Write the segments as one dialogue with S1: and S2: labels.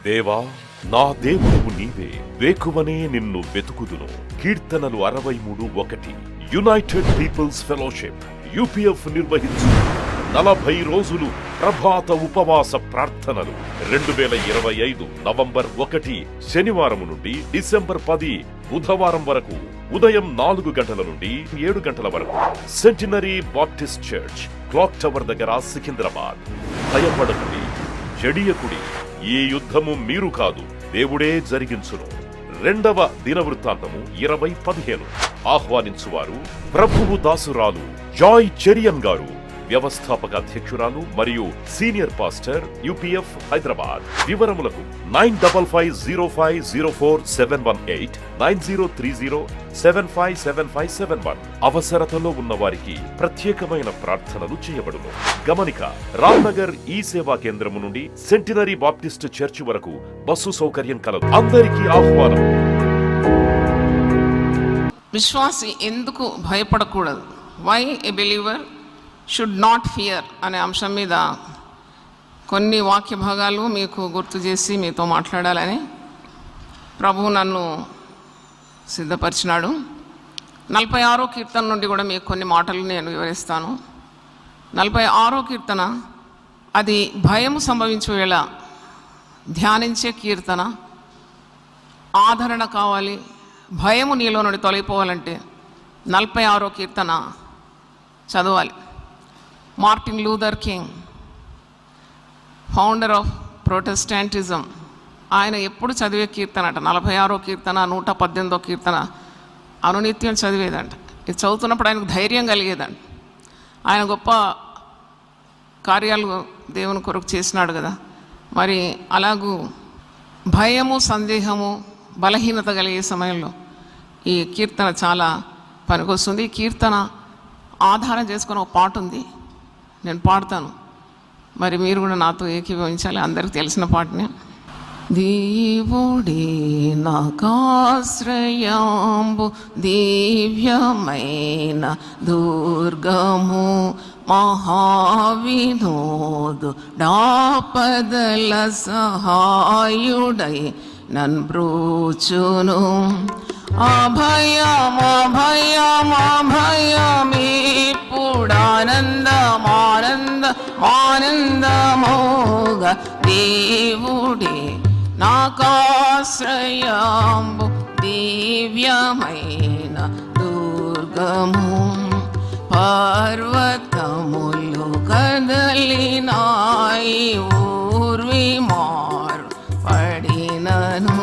S1: దేవా, నా దేవుడవు నీవే, వేకువనే నిన్ను వెతుకుదును. కీర్తనలు 63:1. యునైటెడ్ పీపుల్స్ ఫెలోషిప్ UPF నిర్వహించు 40 రోజులు ప్రభాత ఉపవాస ప్రార్థనలు 2025 నవంబర్ 1 శనివారం నుండి డిసెంబర్ 10 బుధవారం వరకు ఉదయం 4 గంటల నుండి 7 గంటల వరకు centenary Baptist church, clock tower దగ్గర, సికింద్రాబాద్. భయపడకుడి, జడియకుడి, ఈ యుద్ధము మీరు కాదు, దేవుడే జరిగించును. 2వ దినవృత్తాంతము 20:15. ఆహ్వానించువారు ప్రభువు దాసురాలు జాయ్ చెరియన్ గారు, వ్యవస్థాపక అధ్యక్షురాలు మరియు సీనియర్ పాస్టర్ UPF హైదరాబాద్. వివరములకు 9505047718 9030757571. అవసరతలో ఉన్న వారికి ప్రత్యేకమైన ప్రార్థనలు చేయబడును. గమనిక: రామ్నగర్ ఈ సేవా కేంద్రము నుండి సెంటినరీ బాప్టిస్ట్ చర్చి వరకు బస్సు సౌకర్యం కలదు. అందరికీ ఆహ్వానం.
S2: విశ్వాసి ఎందుకు భయపడకూడదు? Why a believer should not fear అనే అంశం మీద కొన్ని వాక్య భాగాలు మీకు గుర్తు చేసి మీతో మాట్లాడాలని ప్రభువు నన్ను సిద్ధపరిచినాడు. 46వ కీర్తన నుండి కూడా మీకు కొన్ని మాటలు నేను వివరిస్తాను. 46వ కీర్తన అది భయము సంభవించే వేళ ధ్యానించే కీర్తన. ఆదరణ కావాలి, భయము నీలో నుండి తొలగిపోవాలంటే 46వ కీర్తన చదవాలి. Martin Luther king, founder of Protestantism, ఆయన ఎప్పుడు చదివే కీర్తన అంట 46వ కీర్తన, 118వ కీర్తన అనునిత్యం చదివేదంట. ఇది చదువుతున్నప్పుడు ఆయనకు ధైర్యం కలిగేదంట. ఆయన గొప్ప కార్యాలు దేవుని కొరకు చేసినాడు కదా. మరి అలాగూ భయము, సందేహము, బలహీనత కలిగే సమయంలో ఈ కీర్తన చాలా పనికొస్తుంది. ఈ కీర్తన ఆధారం చేసుకుని ఒక పాట ఉంది, నేను పాడతాను. మరి మీరు కూడా నాతో ఏకీభవించాలి. అందరికి తెలిసిన పాటనే. దేవుడే నాకాశ్రయాంబు, దివ్యమైన దుర్గము, మహావినోదు డాపదల సహాయుడై నన్ బ్రోచును. అభయమభయమభయమిప్పుడానందమానందమానందమోగ దేవుడే నాకాశ్రయాంబు, దివ్యమైన దుర్గము. పర్వతములు కదలినాయి, ఊర్విమారు పడినను,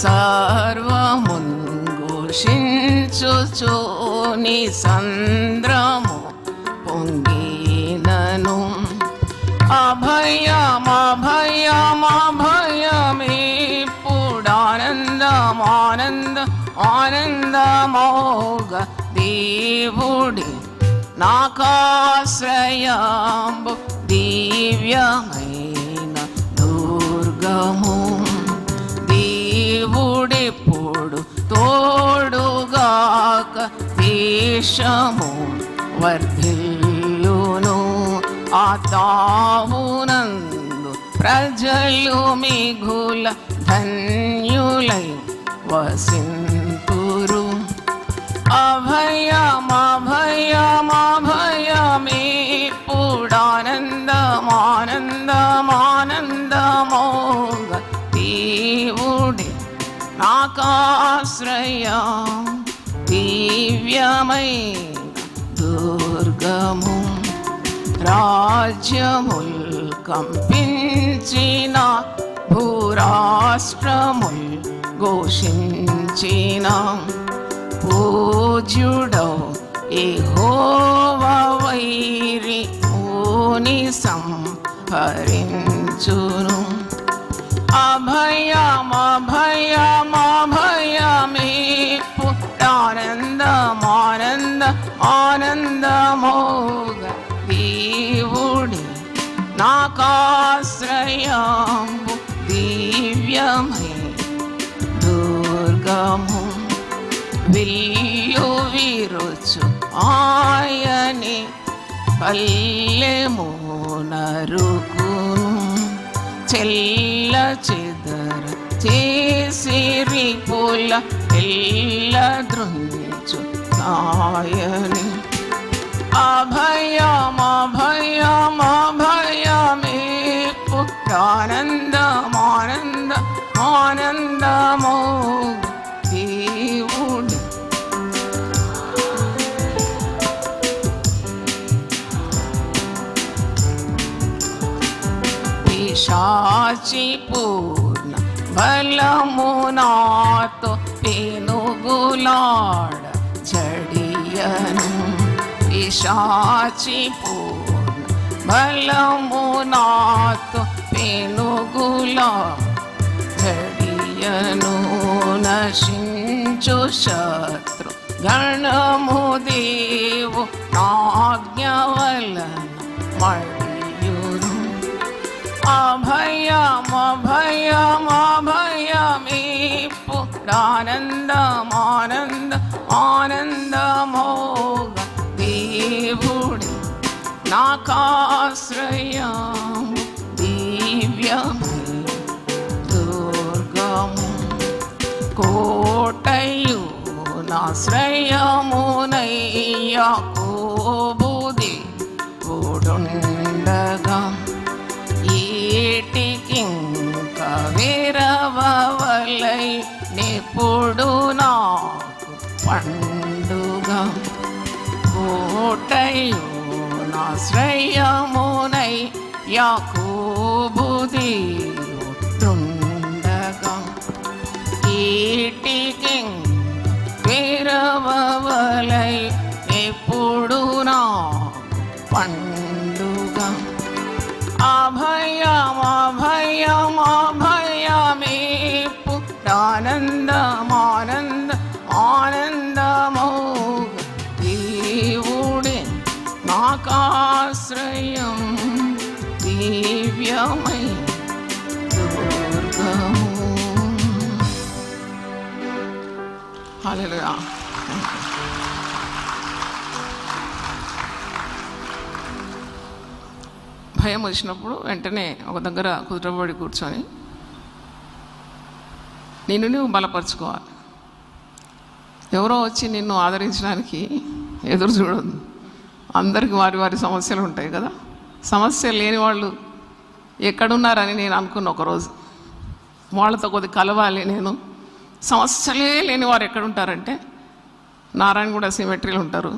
S2: సర్వముంగుషించుచోని సంద్రము పొంగినను. అభయమభయమభయమిప్పుడానందమానంద ఆనందమోగ దేవుడి నాకాశ్రయాంబు, దివ్యమైన దుర్గము. దేవుడెప్పుడు తోడుగాక దేశము వర్ధిల్లును. ఆ తావునందు ప్రజలు మిగుల ధన్యులై వసింతురు. అభయమభయమభయమిప్పుడానందమానందమానందమోగ దేవుడే నాకాశ్రయం, దివ్యమైన దుర్గము. రాజ్యముల్ కంపించిన, భూరాష్ట్రముల్ ఘోషించిన, పూజ్యుడౌ యెహోవా వైరి ఓని సంహరించును. అభయమభయమభయమిప్పుడానందమానందమానందమోగ దేవుడి నాకాశ్రయాంబు, దివ్యమైన దుర్గము. విల్లు విరుచు ఆయని పల్లెము నరుకును, చెల్ల చెదర చేసిరి పుల ఎల్ల దృంచు నాయని అభయం అభయం అభయమేపు ఆనందం ఆనందం ఆనందమో దేవుడు పిశాచి పూర్ణ బలము నాతో పెనుగులాడ జడియను పిశాచి పూర్ణ బలము నాతో పెనుగులాడ జడియను నశించు శత్రు గణము దేవు నాజ్ఞవలన మడియును అభయం అభయం అభయమేపు ఆనందం ఆనందం ఆనందమోగ దేవుడి నాకాశ్రయము దివ్యము దుర్గము కోటయు నాశ్రయమునయ్యా కోబుది ఓడుండగా ఏటికింక వీరవలై నిపుడు నాకు పండుగ కోటయు నాశ్రయమునై యాకోబుది ఓడుండగా ఏటికింక వీరవలై నిపుడు నాకు పండుగ అభయం అభయం అభయమేపు ఆనందం ఆనందం ఆనందమో దేవుడే నాకాశ్రయం దివ్యమై దుర్గము. హల్లెలూయా. భయం వచ్చినప్పుడు వెంటనే ఒక దగ్గర కుదురబడి కూర్చొని నిన్ను నువ్వు బలపరుచుకోవాలి. ఎవరో వచ్చి నిన్ను ఆదరించడానికి ఎదురు చూడదు. అందరికీ వారి వారి సమస్యలు ఉంటాయి కదా. సమస్యలు లేని వాళ్ళు ఎక్కడున్నారని నేను అనుకున్న ఒకరోజు వాళ్ళతో కొద్ది కలవాలి నేను. సమస్యలే లేని వారు ఎక్కడుంటారంటే నారాయణగూడ సిమెట్రీలు ఉంటారు,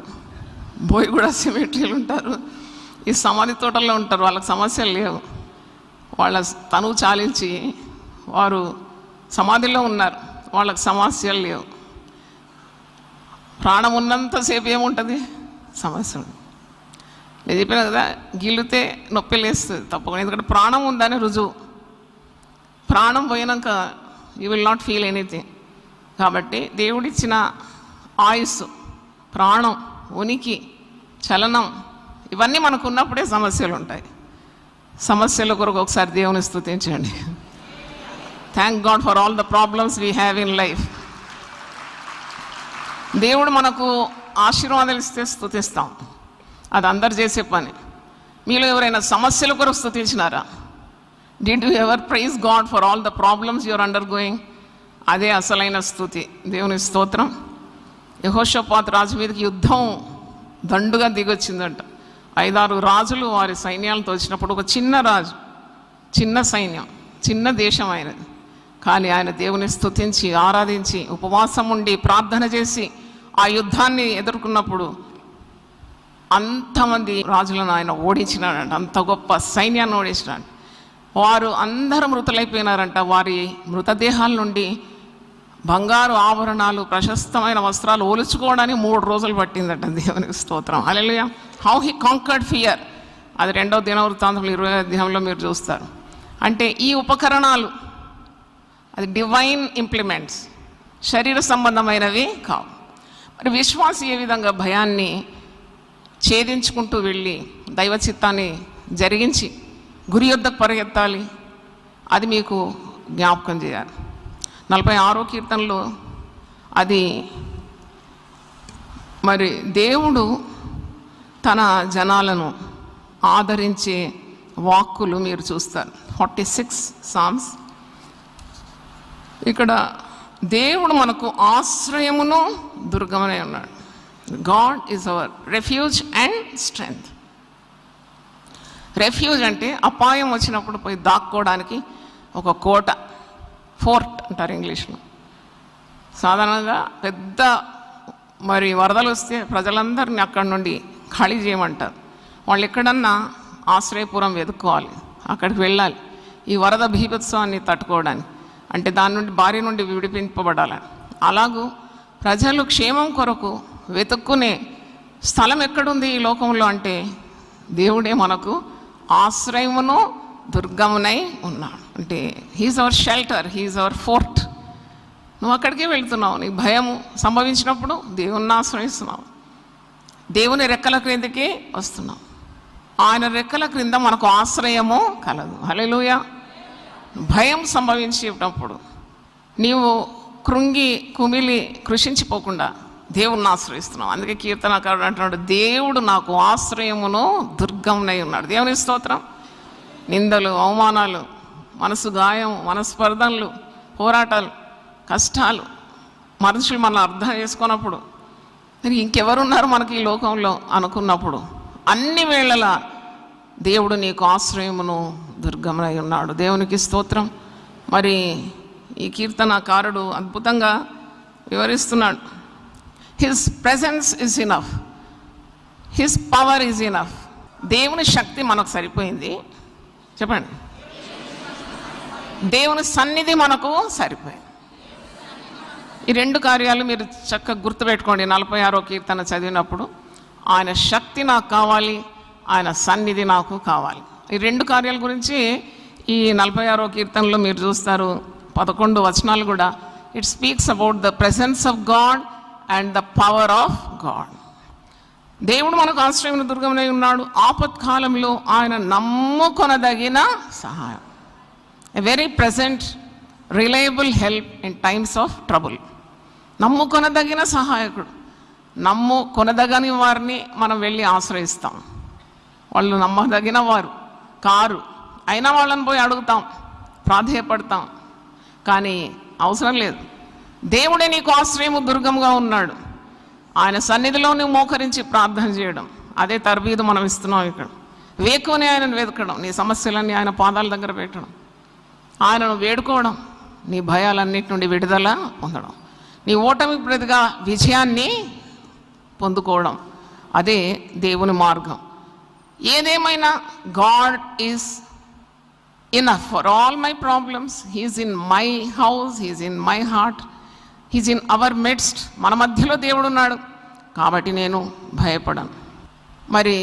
S2: బోయిగూడ సిమెట్రీలు ఉంటారు, ఈ సమాధి తోటల్లో ఉంటారు. వాళ్ళకి సమస్యలు లేవు. వాళ్ళ తనువు చాలించి వారు సమాధిలో ఉన్నారు, వాళ్ళకి సమస్యలు లేవు. ప్రాణం ఉన్నంతసేపు ఏముంటుంది? సమస్య. నేను చెప్పిన కదా, గిల్లితే నొప్పి లేస్తుంది తప్పకుండా, ఎందుకంటే ప్రాణం ఉందని రుజువు. ప్రాణం పోయినాక you will not feel anything. కాబట్టి దేవుడిచ్చిన ఆయుస్సు, ప్రాణం, ఉనికి, చలనం ఇవన్నీ మనకు ఉన్నప్పుడే సమస్యలు ఉంటాయి. సమస్యల కొరకు ఒకసారి దేవుని స్తుతించండి. Thank God for all the problems we have in life. దేవుడు మనకు ఆశీర్వాదాలు ఇస్తే స్తుతిస్తాం, అది అందరు చేసే పని. మీలో ఎవరైనా సమస్యల కొరకు స్తుతించినారా? Did you ever praise God for all the problems you're undergoing? అదే అసలైన స్తుతి. దేవుని స్తోత్రం. యెహోషాపాతు రాజు మీదకి యుద్ధం దండుగా దిగొచ్చిందంట. 5-6 రాజులు వారి సైన్యాలతో వచ్చినప్పుడు ఒక చిన్న రాజు, చిన్న సైన్యం, చిన్న దేశం ఆయనది. కానీ ఆయన దేవుని స్తుతించి ఆరాధించి ఉపవాసం ఉండి ప్రార్థన చేసి ఆ యుద్ధాన్ని ఎదుర్కొన్నప్పుడు అంతమంది రాజులను ఆయన ఓడించినాడంట. అంత గొప్ప సైన్యాన్ని ఓడించినాడు. వారు అందరూ మృతులైపోయినారంట. వారి మృతదేహాల నుండి బంగారు ఆభరణాలు, ప్రశస్తమైన వస్త్రాలు ఒలుచుకోవడానికి 3 రోజులు పట్టిందట. దేవునికి స్తోత్రం. హల్లెలూయా. హౌ హీ కాంకర్డ్ ఫియర్, అది 2వ దినవృత్తాంతములు 20వ అధ్యాయంలో మీరు చూస్తారు. అంటే ఈ ఉపకరణాలు అది డివైన్ ఇంప్లిమెంట్స్, శరీర సంబంధమైనవి కావు. మరి విశ్వాసి ఏ విధంగా భయాన్ని ఛేదించుకుంటూ వెళ్ళి దైవ చిత్తాన్ని జరిగించి గురి యొద్దకు పరిగెత్తాలి, అది మీకు జ్ఞాపకం చేయాలి. 46వ కీర్తనలో అది మరి దేవుడు తన జనాలను ఆదరించే వాక్కులు మీరు చూస్తారు. 46 సామ్స్. ఇక్కడ దేవుడు మనకు ఆశ్రయమును దుర్గమనే ఉన్నాడు. God is our refuge and strength. Refuge అంటే అపాయం వచ్చినప్పుడు పోయి దాక్కోవడానికి ఒక కోట, ఫోర్ట్ అంటారు ఇంగ్లీష్లో. సాధారణంగా పెద్ద వరదలు వస్తే ప్రజలందరినీ అక్కడి నుండి ఖాళీ చేయమంటారు. వాళ్ళు ఎక్కడన్నా ఆశ్రయపురం వెతుక్కోవాలి, అక్కడికి వెళ్ళాలి ఈ వరద బీభత్సవాన్ని తట్టుకోవడానికి, అంటే దాని నుండి బారి నుండి విడిపింపబడాలని. అలాగూ ప్రజలు క్షేమం కొరకు వెతుక్కునే స్థలం ఎక్కడుంది ఈ లోకంలో అంటే దేవుడే మనకు ఆశ్రయమును దుర్గమునై ఉన్నాడు. అంటే he is our shelter, he is our fort. నువ్వు అక్కడికే వెళ్తున్నావు. నీకు భయం సంభవించినప్పుడు దేవుణ్ణి ఆశ్రయిస్తున్నావు, దేవుని రెక్కల క్రిందకే వస్తున్నావు. ఆయన రెక్కల క్రింద మనకు ఆశ్రయము కలదు. హల్లెలూయా. భయం సంభవించేటప్పుడు నీవు కృంగి కుమిలి కృషించిపోకుండా దేవుణ్ణి ఆశ్రయిస్తున్నావు. అందుకే కీర్తనకారుడు అంటున్నాడు, దేవుడు నాకు ఆశ్రయమును దుర్గమునై ఉన్నాడు. దేవుని స్తోత్రం. నిందలు, అవమానాలు, మనసు గాయం, మనస్పర్ధనలు, పోరాటాలు, కష్టాలు, మనుషులు మనం అర్థం చేసుకున్నప్పుడు ఇంకెవరున్నారు మనకి ఈ లోకంలో అనుకున్నప్పుడు అన్ని వేళలా దేవుడు నీకు ఆశ్రయమును దుర్గమునై ఉన్నాడు. దేవునికి స్తోత్రం. మరి ఈ కీర్తనకారుడు అద్భుతంగా వివరిస్తున్నాడు. His presence is enough, his power is enough. దేవుని శక్తి మనకు సరిపోయింది. చెప్పండి, దేవుని సన్నిధి మనకు సరిపోయింది. ఈ రెండు కార్యాలు మీరు చక్కగా గుర్తుపెట్టుకోండి. 46వ కీర్తన చదివినప్పుడు ఆయన శక్తి నాకు కావాలి, ఆయన సన్నిధి నాకు కావాలి. ఈ రెండు కార్యాల గురించి ఈ 46వ కీర్తనలో మీరు చూస్తారు. 11 వచనాలు కూడా it speaks about the presence of God and the power of God. దేవుడు మనకు ఆశ్రయమును దుర్గమునై ఉన్నాడు. ఆపత్కాలంలో ఆయన నమ్ముకొనదగిన సహాయం, a very present reliable help in times of trouble. నమ్ముకొనదగిన సహాయకుడు. నమ్ముకొనదగని వారిని మనం వెళ్ళి ఆశ్రయిస్తాం. వాళ్ళు నమ్మదగిన వారు కారు అయినా వాళ్ళని పోయి అడుగుతాం, ప్రాధేయపడతాం. కానీ అవసరం లేదు. దేవుడే నీకు ఆశ్రయము దుర్గముగా ఉన్నాడు. ఆయన సన్నిధిలో నువ్వు మోకరించి ప్రార్థన చేయడం, అదే తర్బీదు మనం ఇస్తున్నాం ఇక్కడ. వేకువని ఆయనను వెతకడం, నీ సమస్యలన్నీ ఆయన పాదాల దగ్గర పెట్టడం, ఆయనను వేడుకోవడం, నీ భయాలన్నిటి నుండి విడుదల పొందడం, నీ ఓటమి ప్రతిగా విజయాన్ని పొందుకోవడం, అదే దేవుని మార్గం. ఏదేమైనా God is enough for all my problems. He is in my house, he is in my heart, he is in our midst. మన మధ్యలో దేవుడు ఉన్నాడు కాబట్టి నేను భయపడను. మరి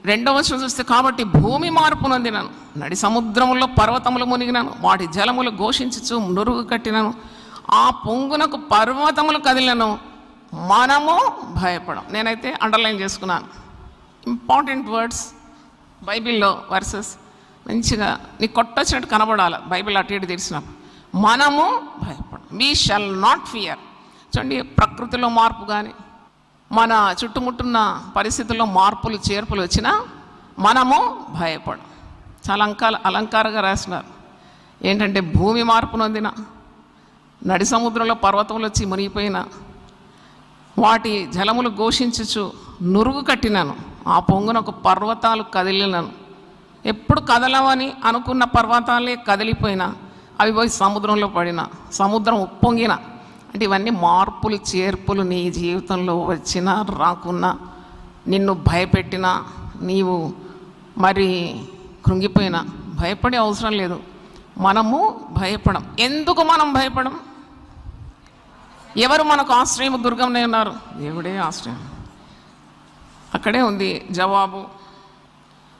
S2: 2వ వచనం చూస్తే, కాబట్టి భూమి మార్పు నొందినను, నడి సముద్రములో పర్వతములు మునిగినను, వాటి జలములు ఘోషించుచు నురుగు కట్టినను, ఆ పొంగునకు పర్వతములు కదిలినను, మనము భయపడం. నేనైతే అండర్లైన్ చేసుకున్నాను. ఇంపార్టెంట్ వర్డ్స్ బైబిల్లో వర్సెస్ మంచిగా నీకు కొట్టొచ్చినట్టు కనబడాలి. బైబిల్ అటు ఇటు తెలిసినప్పుడు మనము భయపడం. We shall not fear. చూడండి, ప్రకృతిలో మార్పు కానీ మన చుట్టుముట్టున్న పరిస్థితుల్లో మార్పులు చేర్పులు వచ్చినా మనము భయపడం. చాలా అలంకారంగా రాసినారు. ఏంటంటే భూమి మార్పు నొందిన, నడి సముద్రంలో పర్వతములు వచ్చి మునిగిపోయిన, వాటి జలములు ఘోషించుచు నురుగు కట్టినాను, ఆ పొంగునకు పర్వతాలు కదిలినను. ఎప్పుడు కదలవని అనుకున్న పర్వతాలే కదిలిపోయినా, అవి పోయి సముద్రంలో పడిన, సముద్రం ఉప్పొంగిన. అంటే ఇవన్నీ మార్పులు చేర్పులు నీ జీవితంలో వచ్చినా రాకున్నా, నిన్ను భయపెట్టినా, నీవు మరి కృంగిపోయినా భయపడే అవసరం లేదు. మనము భయపడం. ఎందుకు మనం భయపడం? ఎవరు మనకు ఆశ్రయము దుర్గంనే ఉన్నారు? దేవుడే ఆశ్రయం. అక్కడే ఉంది జవాబు.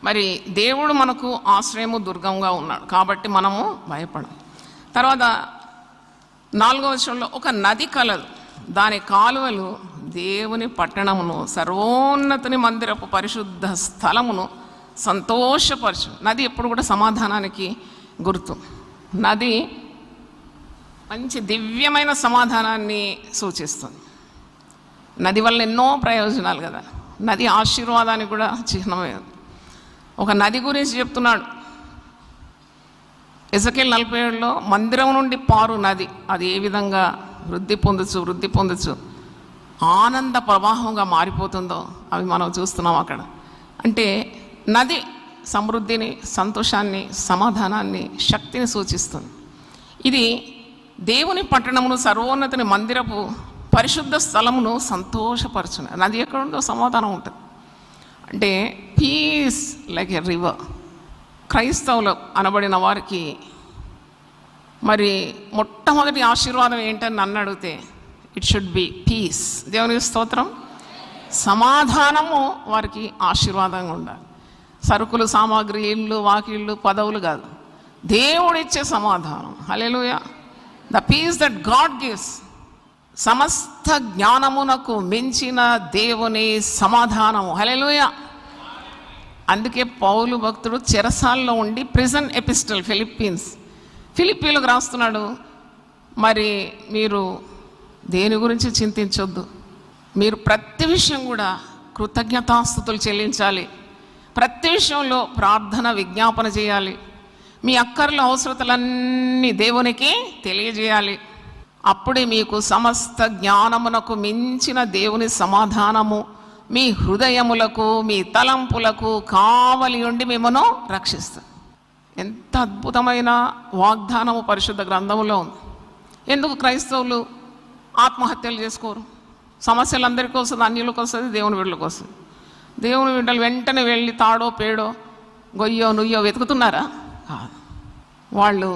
S2: మరి దేవుడు మనకు ఆశ్రయము దుర్గంగా ఉన్నాడు కాబట్టి మనము భయపడం. తర్వాత 4వ వచనంలో, ఒక నది కలదు, దాని కాలువలు దేవుని పట్టణమును, సర్వోన్నతుని మందిరపు పరిశుద్ధ స్థలమును సంతోషపరచు. నది ఎప్పుడు కూడా సమాధానానికి గుర్తు. నది మంచి దివ్యమైన సమాధానాన్ని సూచిస్తుంది. నది వల్ల ఎన్నో ప్రయోజనాలు కదా. నది ఆశీర్వాదానికి కూడా చిహ్నమే. ఒక నది గురించి చెప్తున్నాడు. ఎజెకియెల్ 47లో మందిరం నుండి పారు నది, అది ఏ విధంగా వృద్ధి పొందుచు ఆనంద ప్రవాహంగా మారిపోతుందో అవి మనం చూస్తున్నాం అక్కడ. అంటే నది సమృద్ధిని, సంతోషాన్ని, సమాధానాన్ని, శక్తిని సూచిస్తుంది. ఇది దేవుని పట్టణమును, సర్వోన్నతిని, మందిరపు పరిశుద్ధ స్థలమును సంతోషపరచును. నది ఎక్కడ ఉందో సమాధానం ఉంటుంది. అంటే పీస్ లైక్ ఎ రివర్. క్రైస్తవులు అనబడిన వారికి మరి మొట్టమొదటి ఆశీర్వాదం ఏంటని నన్ను అడిగితే ఇట్ షుడ్ బి పీస్. దేవునికి స్తోత్రం. సమాధానము వారికి ఆశీర్వాదంగా ఉండాలి. సరుకులు, సామాగ్రి, ఇళ్ళు, వాకిళ్ళు, పదవులు కాదు, దేవుడిచ్చే సమాధానం. హల్లెలూయా. The peace that God gives. సమస్త జ్ఞానమునకు మించిన దేవుని సమాధానము. హల్లెలూయా. అందుకే పౌలు భక్తుడు చెరసాల్లో ఉండి ప్రిజన్ ఎపిస్టల్ ఫిలిప్పీలకు రాస్తున్నాడు. మరి మీరు దేని గురించి చింతించొద్దు, మీరు ప్రతి విషయం కూడా కృతజ్ఞతాస్తుతులు చెల్లించాలి, ప్రతి విషయంలో ప్రార్థన, విజ్ఞాపన చేయాలి, మీ అక్కర్ల అవసరతలన్నీ దేవునికి తెలియజేయాలి. అప్పుడే మీకు సమస్త జ్ఞానమునకు మించిన దేవుని సమాధానము మీ హృదయములకు, మీ తలంపులకు కావలి ఉండి మిమ్మను రక్షిస్తుంది. ఎంత అద్భుతమైన వాగ్దానము పరిశుద్ధ గ్రంథములో ఉంది. ఎందుకు క్రైస్తవులు ఆత్మహత్యలు చేసుకోరు? సమస్యలు అందరికీ వస్తుంది, అన్యులకు వస్తుంది, దేవుని బిడ్డలకు వస్తుంది. దేవుని బిడ్డలు వెంటనే వెళ్ళి తాడో పేడో గొయ్యో నుయ్యో వెతుకుతున్నారా? కాదు. వాళ్ళు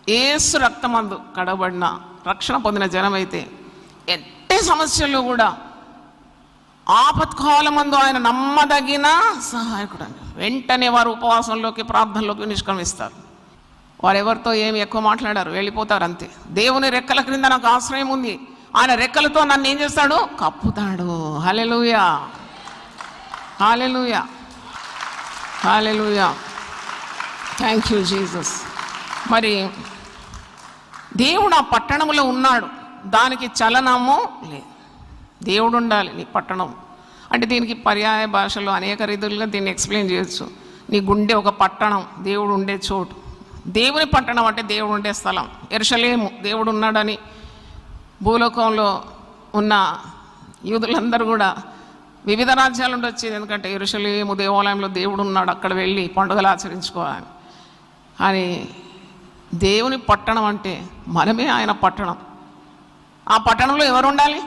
S2: యేసు రక్తమందు కడబడిన, రక్షణ పొందిన జనమైతే ఎట్టి సమస్యల్లో కూడా ఆపత్కాలమందు ఆయన నమ్మదగిన సహాయకుడు అని వెంటనే వారు ఉపవాసంలోకి, ప్రార్థనలోకి నిష్క్రమిస్తారు. వారు ఎవరితో ఏమి ఎక్కువ మాట్లాడారు, వెళ్ళిపోతారు అంతే. దేవుని రెక్కల క్రింద నాకు ఆశ్రయం ఉంది, ఆయన రెక్కలతో నన్ను ఏం చేస్తాడు? కప్పుతాడు. హల్లెలూయా, హల్లెలూయా, హల్లెలూయా. Thank you Jesus. మరి దేవుడు ఆ పట్టణంలో ఉన్నాడు, దానికి చలనము లేదు. దేవుడు ఉండాలి నీ పట్టణం అంటే. దీనికి పర్యాయ భాషలో అనేక రీతులుగా దీన్ని ఎక్స్ప్లెయిన్ చేయొచ్చు. నీ గుండె ఒక పట్టణం, దేవుడు ఉండే చోటు. దేవుని పట్టణం అంటే దేవుడు ఉండే స్థలం. యెరూషలేము దేవుడు ఉన్నాడని భూలోకంలో ఉన్న యూదులందరూ కూడా వివిధ రాజ్యాల నుండి వచ్చేది. ఎందుకంటే యెరూషలేము దేవాలయంలో దేవుడు ఉన్నాడు, అక్కడ వెళ్ళి పండుగలు ఆచరించుకోవాలి అని. దేవుని పట్టణం అంటే మనమే ఆయన పట్టణం. ఆ పట్టణంలో ఎవరు ఉండాలి?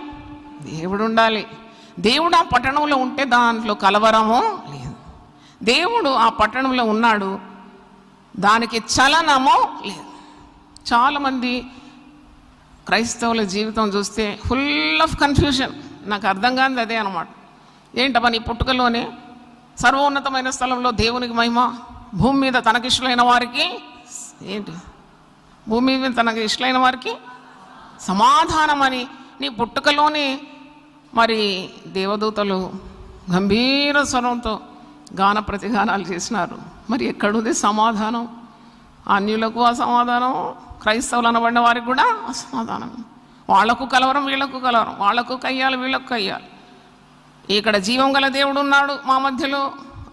S2: దేవుడు ఉండాలి. దేవుడు ఆ పట్టణంలో ఉంటే దాంట్లో కలవరము లేదు. దేవుడు ఆ పట్టణంలో ఉన్నాడు, దానికి చలనము లేదు. చాలామంది క్రైస్తవుల జీవితం చూస్తే ఫుల్ ఆఫ్ కన్ఫ్యూజన్. నాకు అర్థం కానిది అదే అనమాట. ఏంటబ్బా నీ పుట్టుకలోనే సర్వోన్నతమైన స్థలంలో దేవునికి మహిమ, భూమి మీద తనకి ఇష్టమైన వారికి ఏంటి? భూమి మీద తనకి ఇష్టమైన వారికి సమాధానం అని నీ పుట్టుకలోనే మరి దేవదూతలు గంభీర స్వరంతో గాన ప్రతిగానాలు చేసినారు. మరి ఎక్కడుంది సమాధానం? అన్యులకు అసమాధానం, క్రైస్తవులు అనబడిన వారికి కూడా అసమాధానం. వాళ్లకు కలవరం, వీళ్లకు కలవరం, వాళ్లకు కయ్యాలి, వీళ్లకు కయ్యాలి. ఇక్కడ జీవం గల దేవుడు ఉన్నాడు మా మధ్యలో,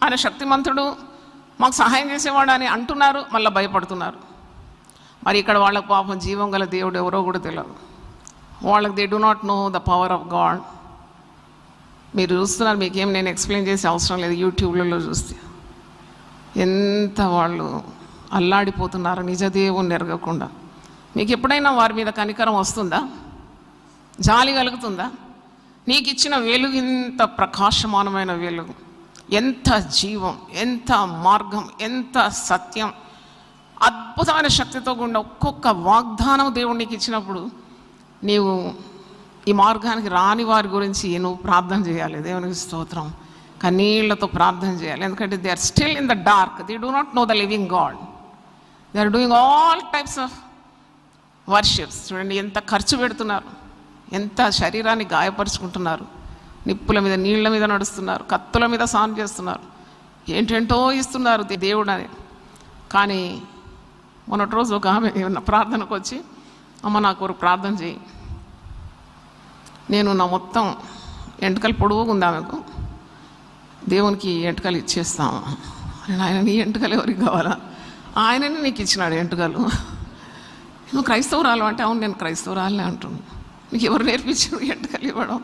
S2: ఆయన శక్తిమంతుడు, మాకు సహాయం చేసేవాడు అని అంటున్నారు, మళ్ళీ భయపడుతున్నారు. మరి ఇక్కడ వాళ్ళకు పాపం జీవం గల దేవుడు ఎవరో కూడా తెలియదు. వాళ్ళకి they do not know the power of God. మీరు చూస్తున్నారు, మీకేం నేను ఎక్స్ప్లెయిన్ చేసే అవసరం లేదు. యూట్యూబ్లలో చూస్తే ఎంత వాళ్ళు అల్లాడిపోతున్నారు నిజ దేవుణ్ణి ఎరగకుండా. మీకు ఎప్పుడైనా వారి మీద కనికరం వస్తుందా? జాలి కలుగుతుందా? నీకు ఇచ్చిన వెలుగు ఇంత ప్రకాశమానమైన వెలుగు, ఎంత జీవం, ఎంత మార్గం, ఎంత సత్యం, అద్భుతమైన శక్తితో కూడిన ఒక్కొక్క వాగ్దానం దేవుడు నీకు ఇచ్చినప్పుడు నీవు ఈ మార్గానికి రాని వారి గురించి నువ్వు ప్రార్థన చేయాలి. దేవునికి స్తోత్రం. కన్నీళ్లతో ప్రార్థన చేయాలి. ఎందుకంటే they are still in the dark, they do not know the living God. They are doing all types of worships. చూడండి ఎంత ఖర్చు పెడుతున్నారు, ఎంత శరీరాన్ని గాయపరుచుకుంటున్నారు, నిప్పుల మీద నీళ్ల మీద నడుస్తున్నారు, కత్తుల మీద స్నానం చేస్తున్నారు, ఏంటేంటో ఇస్తున్నారు దేవుడు అని. కానీ మొన్నటి రోజు ఒక ఆమె ప్రార్థనకు వచ్చి, అమ్మ నా కొరకు ప్రార్థన చేయి, నేను నా మొత్తం ఎంటకలు పొడుగుంది ఆమెకు, దేవునికి ఎంటుకలు ఇచ్చేస్తాము. ఆయన నీ ఎంటుకలు ఎవరికి కావాలా? ఆయనని నీకు ఇచ్చినాడు ఎంటుకలు. నువ్వు క్రైస్తవురాలు అంటే, అవును నేను క్రైస్తవురాలనే అంటున్నాను. నీకు ఎవరు నేర్పించారు ఎంటుకలు ఇవ్వడం?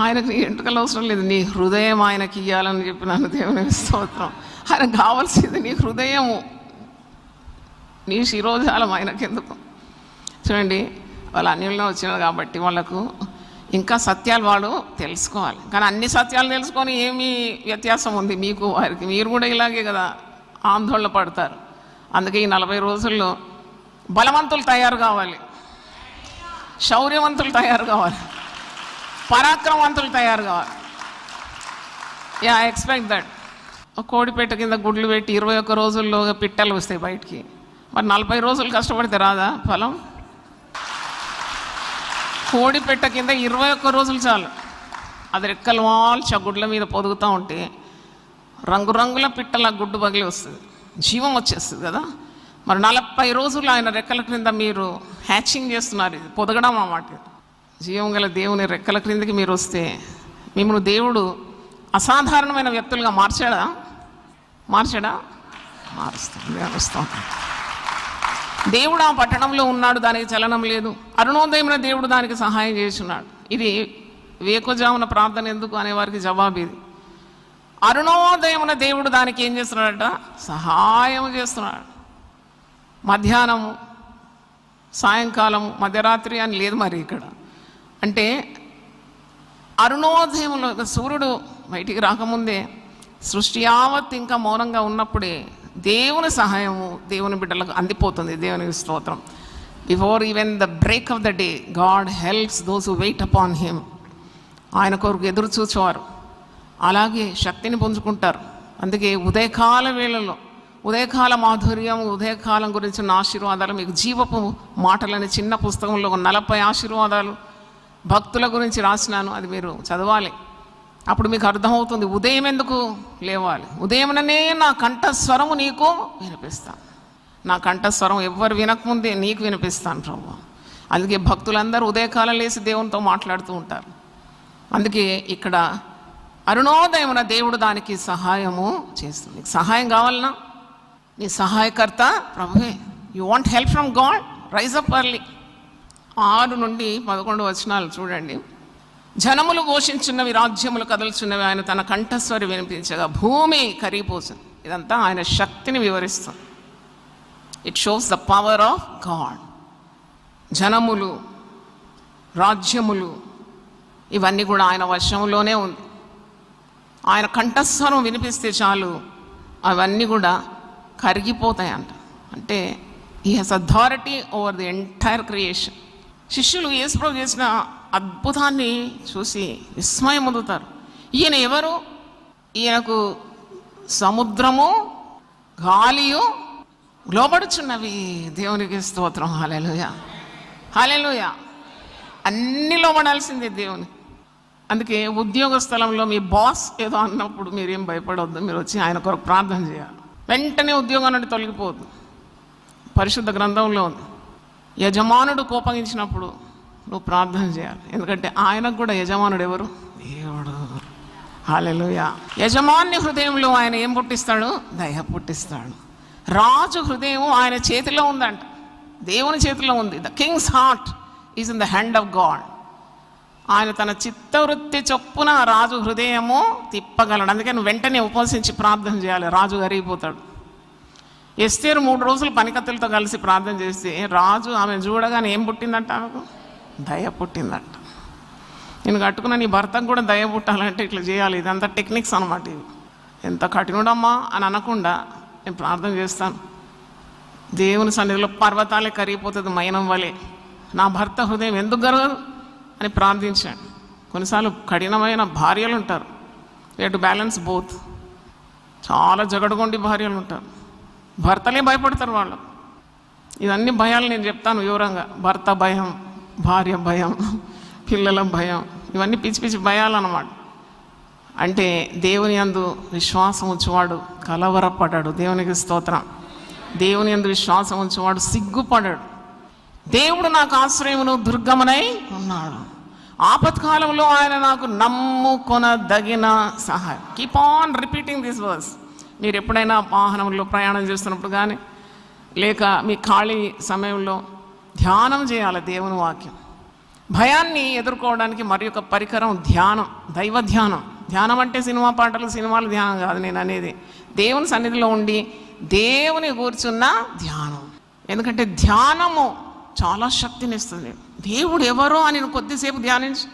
S2: ఆయనకు నీ ఎంటుకలు అవసరం లేదు, నీ హృదయం ఆయనకి ఇవ్వాలని చెప్పినాను. దేవుని స్తోత్రం. ఆయనకు కావాల్సింది నీ హృదయము, నీ శిరోజాలం ఆయనకెందుకు? చూడండి, వాళ్ళు అన్యుల్లో వచ్చినారు కాబట్టి వాళ్ళకు ఇంకా సత్యాలు వాళ్ళు తెలుసుకోవాలి. కానీ అన్ని సత్యాలు తెలుసుకొని ఏమీ వ్యత్యాసం ఉంది మీకు వారికి? మీరు కూడా ఇలాగే కదా ఆందోళన పడతారు. అందుకే ఈ 40 రోజుల్లో బలవంతులు తయారు కావాలి, శౌర్యవంతులు తయారు కావాలి, పరాక్రమవంతులు తయారు కావాలి. I expect that. కోడిపెట్ట కింద గుడ్లు పెట్టి 21 రోజుల్లో పిట్టలు వస్తాయి బయటికి. మరి 40 రోజులు కష్టపడితే రాదా ఫలం? కోడిపెట్ట కింద 21 రోజులు చాలు. అది రెక్కలు వాల్చి ఆ గుడ్ల మీద పొదుగుతూ ఉంటే రంగురంగుల పిట్టల గుడ్డు పగిలి వస్తుంది, జీవం వచ్చేస్తుంది కదా. మరి 40 రోజులు ఆయన రెక్కల క్రింద మీరు హ్యాచింగ్ చేస్తున్నారు. ఇది పొదగడం అన్నమాట. జీవం గల దేవుని రెక్కల క్రిందకి మీరు వస్తే మిమ్మల్ని దేవుడు అసాధారణమైన వ్యక్తులుగా మార్చాడా? మారుస్తాం. దేవుడు ఆ పట్టణంలో ఉన్నాడు, దానికి చలనం లేదు. అరుణోదయమున దేవుడు దానికి సహాయం చేస్తున్నాడు. ఇది వేకుజామున ప్రార్థన ఎందుకు అనేవారికి జవాబు ఇది. అరుణోదయమున దేవుడు దానికి ఏం చేస్తున్నాడట? సహాయం చేస్తున్నాడు. మధ్యాహ్నము, సాయంకాలము, మధ్యరాత్రి అని లేదు మరి ఇక్కడ. అంటే అరుణోదయంలో సూర్యుడు బయటికి రాకముందే సృష్టి యావత్ ఇంకా మౌనంగా ఉన్నప్పుడే దేవుని సహాయము దేవుని బిడ్డలకు అందిపోతుంది. దేవునికి స్తోత్రం. Before even the break of the day God helps those who wait upon him. ఆయన కొరకు ఎదురు చూచేవారు అలాగే శక్తిని పుంజుకుంటారు. అందుకే ఉదయకాల వేళలో ఉదయకాల మాధుర్యం, ఉదయకాలం గురించిన ఆశీర్వాదాలు, మీకు జీవపు మాటలని చిన్న పుస్తకంలో 40 ఆశీర్వాదాలు భక్తుల గురించి రాసినాను. అది మీరు చదవాలి. అప్పుడు మీకు అర్థమవుతుంది ఉదయం ఎందుకు లేవాలి. ఉదయంలోనే నా కంఠస్వరము నీకు వినిపిస్తాను. నా కంఠస్వరం ఎవ్వరు వినకముందే నీకు వినిపిస్తాను ప్రభు. అందుకే భక్తులందరూ ఉదయకాలం లేసి దేవునితో మాట్లాడుతూ ఉంటారు. అందుకే ఇక్కడ అరుణోదయమున దేవుడు దానికి సహాయము చేస్తుంది. నీకు సహాయం కావాలన్నా నీ సహాయకర్త ప్రభువే. You want help from God, rise up early. 6 నుండి 11 వచనాలు చూడండి. జనములు ఘోషించున్నవి, రాజ్యములు కదలుచున్నవి, ఆయన తన కంఠస్వరి వినిపించగా భూమి కరిగిపోతుంది. ఇదంతా ఆయన శక్తిని వివరిస్తుంది. It shows the power of God. జనములు, రాజ్యములు ఇవన్నీ కూడా ఆయన వశంలోనే ఉంది. ఆయన కంఠస్వరం వినిపిస్తే చాలు అవన్నీ కూడా కరిగిపోతాయంట. అంటే he has authority over the entire creation. శిష్యులు యేసుప్రభు చేసిన అద్భుతాన్ని చూసి విస్మయం పొందుతారు. ఈయన ఎవరు? ఈయనకు సముద్రము గాలియు లోబడుచున్నవి. దేవునికి స్తోత్రం. హల్లెలూయా, హల్లెలూయా. అన్ని లోబడాల్సిందే దేవుని. అందుకే ఉద్యోగ స్థలంలో మీ బాస్ ఏదో అన్నప్పుడు మీరేం భయపడవద్దు. మీరు వచ్చి ఆయన కొరకు ప్రార్థన చేయాలి. వెంటనే ఉద్యోగం నుండి తొలగిపోవద్దు. పరిశుద్ధ గ్రంథంలో ఉంది, యజమానుడు కోపగించినప్పుడు నువ్వు ప్రార్థన చేయాలి. ఎందుకంటే ఆయనకు కూడా యజమానుడు ఎవరు? దేవుడు. హల్లెలూయా. యజమాని హృదయంలో ఆయన ఏం పుట్టిస్తాడు? దయ పుట్టిస్తాడు. రాజు హృదయం ఆయన చేతిలో ఉందంట, దేవుని చేతిలో ఉంది. The king's heart is in the hand of God. ఆయన తన చిత్తవృత్తి చొప్పున రాజు హృదయము తిప్పగలడు. అందుకని వెంటనే ఉపవసించి ప్రార్థన చేయాలి, రాజు కరిగిపోతాడు. ఎస్తేరు 3 రోజులు పనికత్తులతో కలిసి ప్రార్థన చేస్తే రాజు ఆమె చూడగానే ఏం పుట్టిందంట? ఆమెకు దయ పుట్టిందంట. నేను కట్టుకున్న నీ భర్తకు కూడా దయ పుట్టాలంటే ఇట్లా చేయాలి. ఇదంతా టెక్నిక్స్ అనమాట. ఇవి ఎంత కఠినుడమ్మా అని అనకుండా నేను ప్రార్థన చేస్తాను. దేవుని సన్నిధిలో పర్వతాలే కరిగిపోతుంది మైనం వలె. నా భర్త హృదయం ఎందుకు కరగదు అని ప్రార్థించాను. కొన్నిసార్లు కఠినమైన భార్యలు ఉంటారు. We to balance both. చాలా జగడగొండి భార్యలు ఉంటారు. భర్తలే భయపడతారు వాళ్ళు. ఇవన్నీ భయాలు నేను చెప్తాను వివరంగా. భర్త భయం, భార్య భయం, పిల్లల భయం, ఇవన్నీ పిచ్చి పిచ్చి భయాలు అన్నమాట. అంటే దేవుని యందు విశ్వాసం ఉంచువాడు కలవరపడ్డాడు. దేవునికి స్తోత్రం. దేవుని యందు విశ్వాసం ఉంచువాడు సిగ్గుపడ్డాడు. దేవుడు నాకు ఆశ్రయమును దుర్గమునై ఉన్నాడు. ఆపత్కాలంలో ఆయన నాకు నమ్ముకొనదగిన సహాయం. Keep on repeating this verse. మీరు ఎప్పుడైనా వాహనంలో ప్రయాణం చేస్తున్నప్పుడు కానీ లేక మీ ఖాళీ సమయంలో ధ్యానం చేయాలి దేవుని వాక్యం. భయాన్ని ఎదుర్కోవడానికి మరి ఒక పరికరం ధ్యానం, దైవ ధ్యానం. ధ్యానం అంటే సినిమా పాటలు, సినిమాలు ధ్యానం కాదు నేను అనేది. దేవుని సన్నిధిలో ఉండి దేవుని కూర్చున్న ధ్యానం. ఎందుకంటే ధ్యానము చాలా శక్తినిస్తుంది. దేవుడు ఎవరో అని నేను కొద్దిసేపు ధ్యానించి